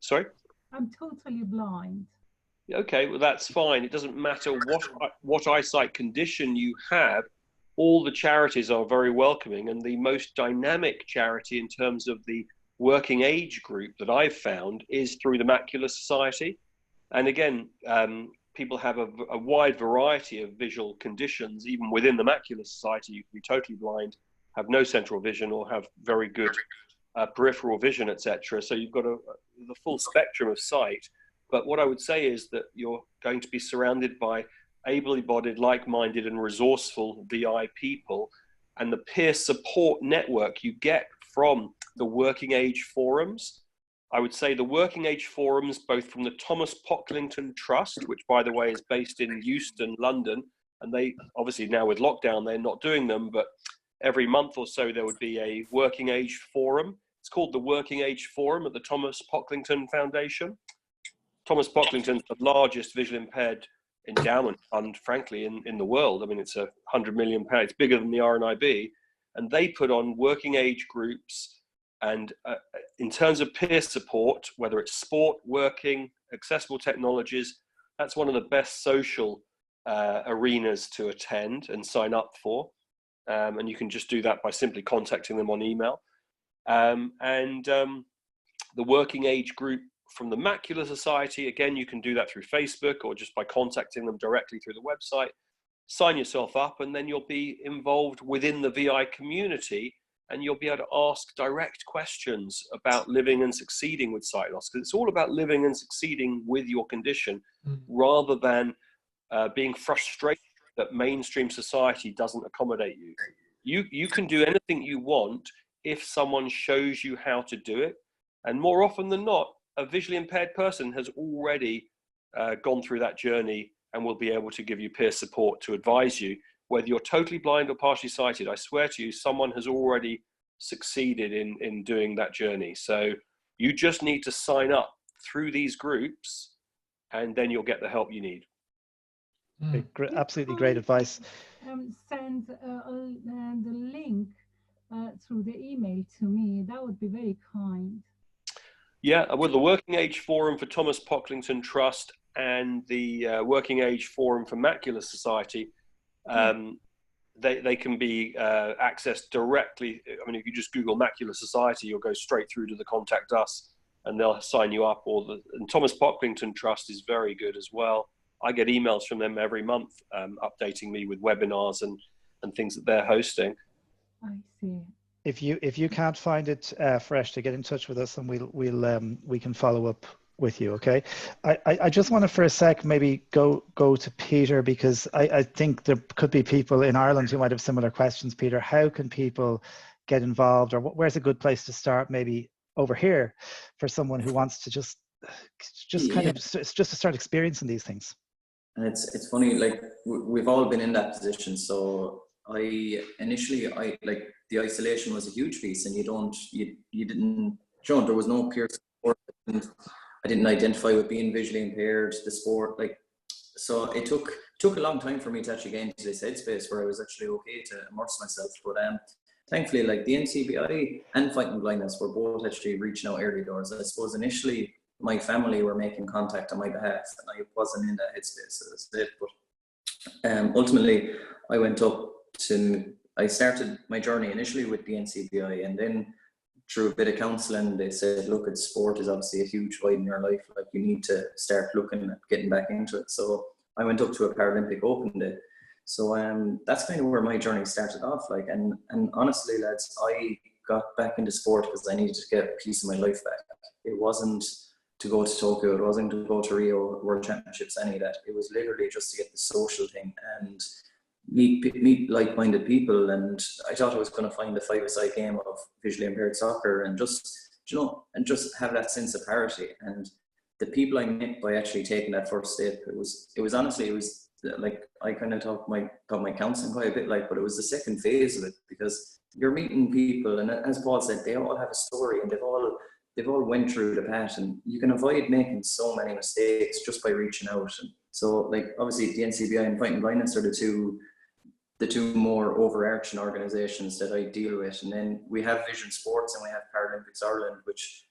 Sorry? I'm totally blind. Okay, well, that's fine. It doesn't matter what eyesight condition you have. All the charities are very welcoming, and the most dynamic charity in terms of the working age group that I've found is through the Macular Society. And again, people have a wide variety of visual conditions. Even within the Macular Society, you can be totally blind, have no central vision, or have very good peripheral vision, etc. So you've got the full spectrum of sight. But what I would say is that you're going to be surrounded by able-bodied, like-minded and resourceful VI people, and the peer support network you get from the working age forums. I would say the working age forums, both from the Thomas Pocklington Trust, which by the way is based in Euston, London, and they obviously now with lockdown, they're not doing them, but every month or so there would be a working age forum. It's called the Working Age Forum at the Thomas Pocklington Foundation. Thomas Pocklington's the largest visually impaired endowment fund, frankly, in the world. I mean, it's £100 million. It's bigger than the RNIB. And they put on working age groups. And in terms of peer support, whether it's sport, working, accessible technologies, that's one of the best social arenas to attend and sign up for. And you can just do that by simply contacting them on email. The working age group from the Macular Society, again, you can do that through Facebook or just by contacting them directly through the website. Sign yourself up, and then you'll be involved within the VI community, and you'll be able to ask direct questions about living and succeeding with sight loss, because it's all about living and succeeding with your condition, rather than being frustrated that mainstream society doesn't accommodate you. You can do anything you want if someone shows you how to do it. And more often than not, a visually impaired person has already gone through that journey and will be able to give you peer support to advise you. Whether you're totally blind or partially sighted, I swear to you, someone has already succeeded in doing that journey. So you just need to sign up through these groups, and then you'll get the help you need. Absolutely great advice. Send the link through the email to me. That would be very kind. Yeah, well, the Working Age Forum for Thomas Pocklington Trust and the Working Age Forum for Macular Society, they can be accessed directly. I mean, if you just Google Macular Society, you'll go straight through to the Contact Us, and they'll sign you up. And Thomas Pocklington Trust is very good as well. I get emails from them every month updating me with webinars and things that they're hosting. I see. If you can't find it fresh, to get in touch with us, and we can follow up with you. Okay. I just want to for a sec maybe go to Peter, because I think there could be people in Ireland who might have similar questions. Peter, how can people get involved, or where's a good place to start maybe over here for someone who wants to just to start experiencing these things? And it's funny, like we've all been in that position. So initially like the isolation was a huge piece, and you didn't, there was no peer support. And I didn't identify with being visually impaired, the sport, like, so it took a long time for me to actually get into this headspace where I was actually okay to immerse myself. But thankfully, like the NCBI and Fighting Blindness were both actually reaching out early doors. I suppose initially my family were making contact on my behalf, and I wasn't in that headspace, as I said. But ultimately, I started my journey initially with the NCBI, and then through a bit of counselling, they said, look, sport is obviously a huge void in your life. Like, you need to start looking at getting back into it. So I went up to a Paralympic Open day. So that's kind of where my journey started off. Like, and honestly, lads, I got back into sport because I needed to get a piece of my life back. It wasn't to go to Tokyo, it wasn't to go to Rio World Championships, any of that. It was literally just to get the social thing and meet like-minded people. And I thought I was going to find a five-a-side game of visually impaired soccer and just have that sense of parity. And the people I met by actually taking that first step, it was like, I kind of taught my counselling quite a bit, like, but it was the second phase of it, because you're meeting people, and as Paul said, they all have a story, and they've all went through the path, and you can avoid making so many mistakes just by reaching out. And so, like, obviously the NCBI and Fighting Blindness are the two more overarching organizations that I deal with. And then we have Vision Sports and we have Paralympics Ireland,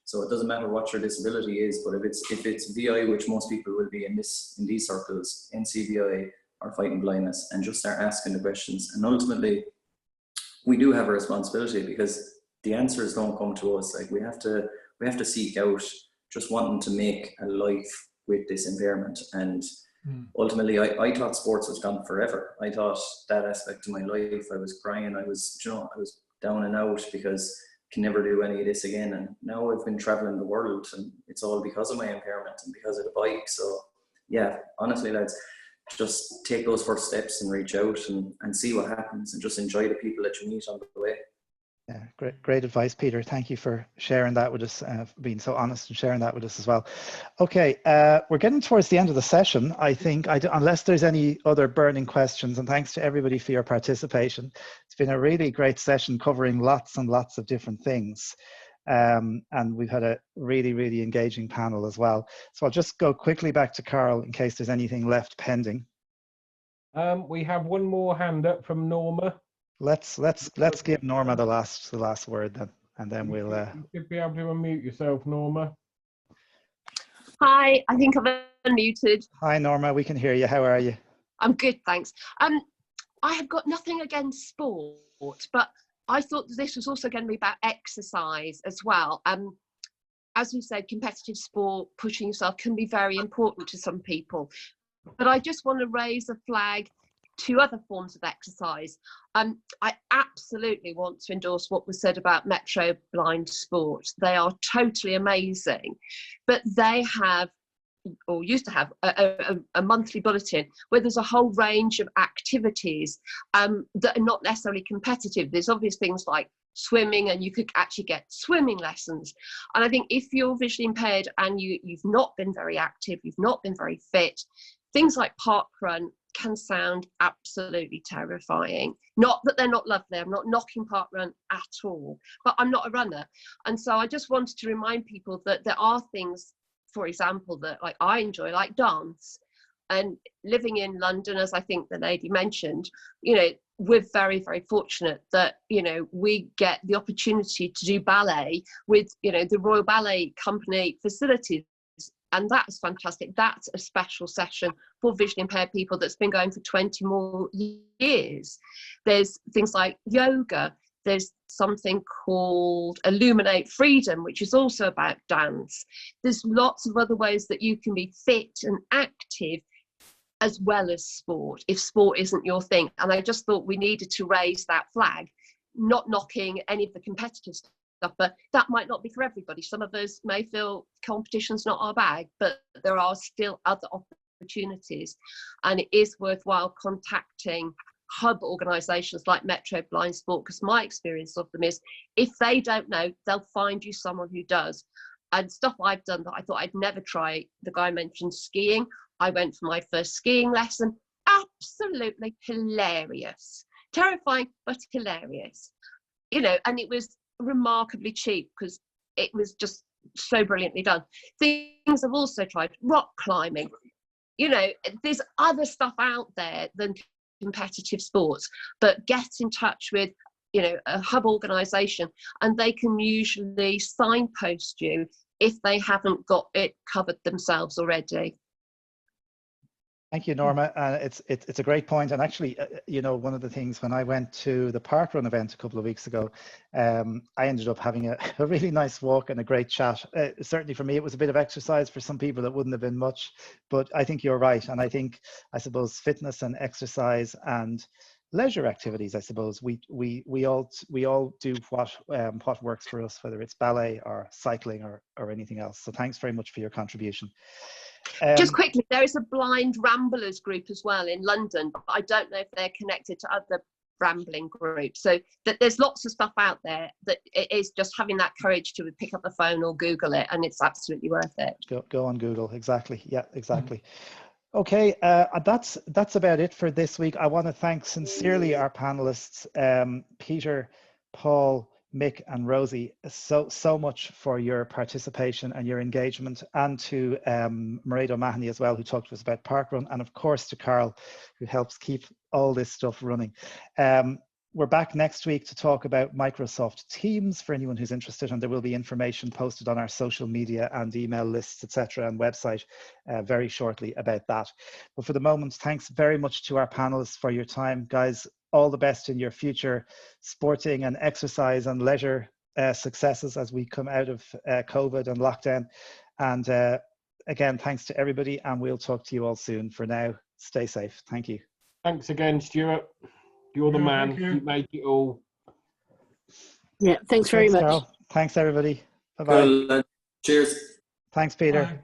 so it doesn't matter what your disability is, but if it's VI, which most people will be in these circles, NCBI or Fighting Blindness, and just start asking the questions. And ultimately, we do have a responsibility, because the answers don't come to us. Like, we have to seek out just wanting to make a life with this impairment. And ultimately, I thought sports was gone forever. I thought that aspect of my life, I was crying, I was down and out, because I can never do any of this again. And now I've been traveling the world, and it's all because of my impairment and because of the bike. So yeah, honestly, lads, just take those first steps and reach out and see what happens, and just enjoy the people that you meet on the way. Yeah, great advice, Peter. Thank you for sharing that with us, being so honest and sharing that with us as well. Okay, we're getting towards the end of the session, I think, unless there's any other burning questions, and thanks to everybody for your participation. It's been a really great session covering lots and lots of different things. And we've had a really, really engaging panel as well. So I'll just go quickly back to Carl in case there's anything left pending. We have one more hand up from Norma. Let's give Norma the last word then, and then we'll. You should be able to unmute yourself, Norma. Hi, I think I'm unmuted. Hi, Norma. We can hear you. How are you? I'm good, thanks. I have got nothing against sport, but I thought that this was also going to be about exercise as well. As we said, competitive sport, pushing yourself can be very important to some people. But I just want to raise a flag to other forms of exercise. I absolutely want to endorse what was said about Metro Blind Sport. They are totally amazing, but they have, or used to have, a monthly bulletin where there's a whole range of activities that are not necessarily competitive. There's obvious things like swimming, and you could actually get swimming lessons. And I think if you're visually impaired and you've not been very active, you've not been very fit, things like park run can sound absolutely terrifying. Not that they're not lovely, I'm not knocking park run at all, but I'm not a runner. And so I just wanted to remind people that there are things, for example, that like I enjoy, like dance. And living in London, as I think the lady mentioned, you know, we're very, very fortunate that, you know, we get the opportunity to do ballet with, you know, the Royal Ballet Company facilities. And that's fantastic. That's a special session for visually impaired people that's been going for 20 more years. There's things like yoga. There's something called Illuminate Freedom, which is also about dance. There's lots of other ways that you can be fit and active as well as sport, if sport isn't your thing. And I just thought we needed to raise that flag, not knocking any of the competitive stuff, but that might not be for everybody. Some of us may feel competition's not our bag, but there are still other opportunities. And it is worthwhile contacting hub organisations like Metro Blind Sport, because my experience of them is if they don't know, they'll find you someone who does. And stuff I've done that I thought I'd never try, the guy mentioned skiing. I went for my first skiing lesson, absolutely hilarious, terrifying, but hilarious, you know, and it was remarkably cheap because it was just so brilliantly done. Things I've also tried, rock climbing. You know, there's other stuff out there than competitive sports, but get in touch with, you know, a hub organisation, and they can usually signpost you if they haven't got it covered themselves already. Thank you, Norma. It's a great point. And actually, you know, one of the things when I went to the parkrun event a couple of weeks ago, I ended up having a really nice walk and a great chat. Certainly for me, it was a bit of exercise. For some people, it wouldn't have been much, but I think you're right. And I suppose fitness and exercise and leisure activities, I suppose we all do what works for us, whether it's ballet or cycling or anything else. So thanks very much for your contribution. Just quickly, there is a blind ramblers group as well in London, but I don't know if they're connected to other rambling groups. So that there's lots of stuff out there that it is just having that courage to pick up the phone or Google it, and it's absolutely worth it. Go on Google. Exactly. Yeah, exactly. Okay, that's about it for this week. I want to thank sincerely our panelists, Peter, Paul, Mick and Rosie, so much for your participation and your engagement, and to Mairead O'Mahony as well, who talked to us about parkrun, and of course to Carl, who helps keep all this stuff running. We're back next week to talk about Microsoft Teams for anyone who's interested, and there will be information posted on our social media and email lists, etc., and website very shortly about that. But for the moment, thanks very much to our panelists for your time. Guys, all the best in your future sporting and exercise and leisure successes as we come out of COVID and lockdown. And again, thanks to everybody, and we'll talk to you all soon. For now, stay safe. Thank you. Thanks again, Stuart. You're the man. You make it all. Yeah, thanks very much. Carol. Thanks, everybody. Bye-bye. Cool. Cheers. Thanks, Peter. Bye.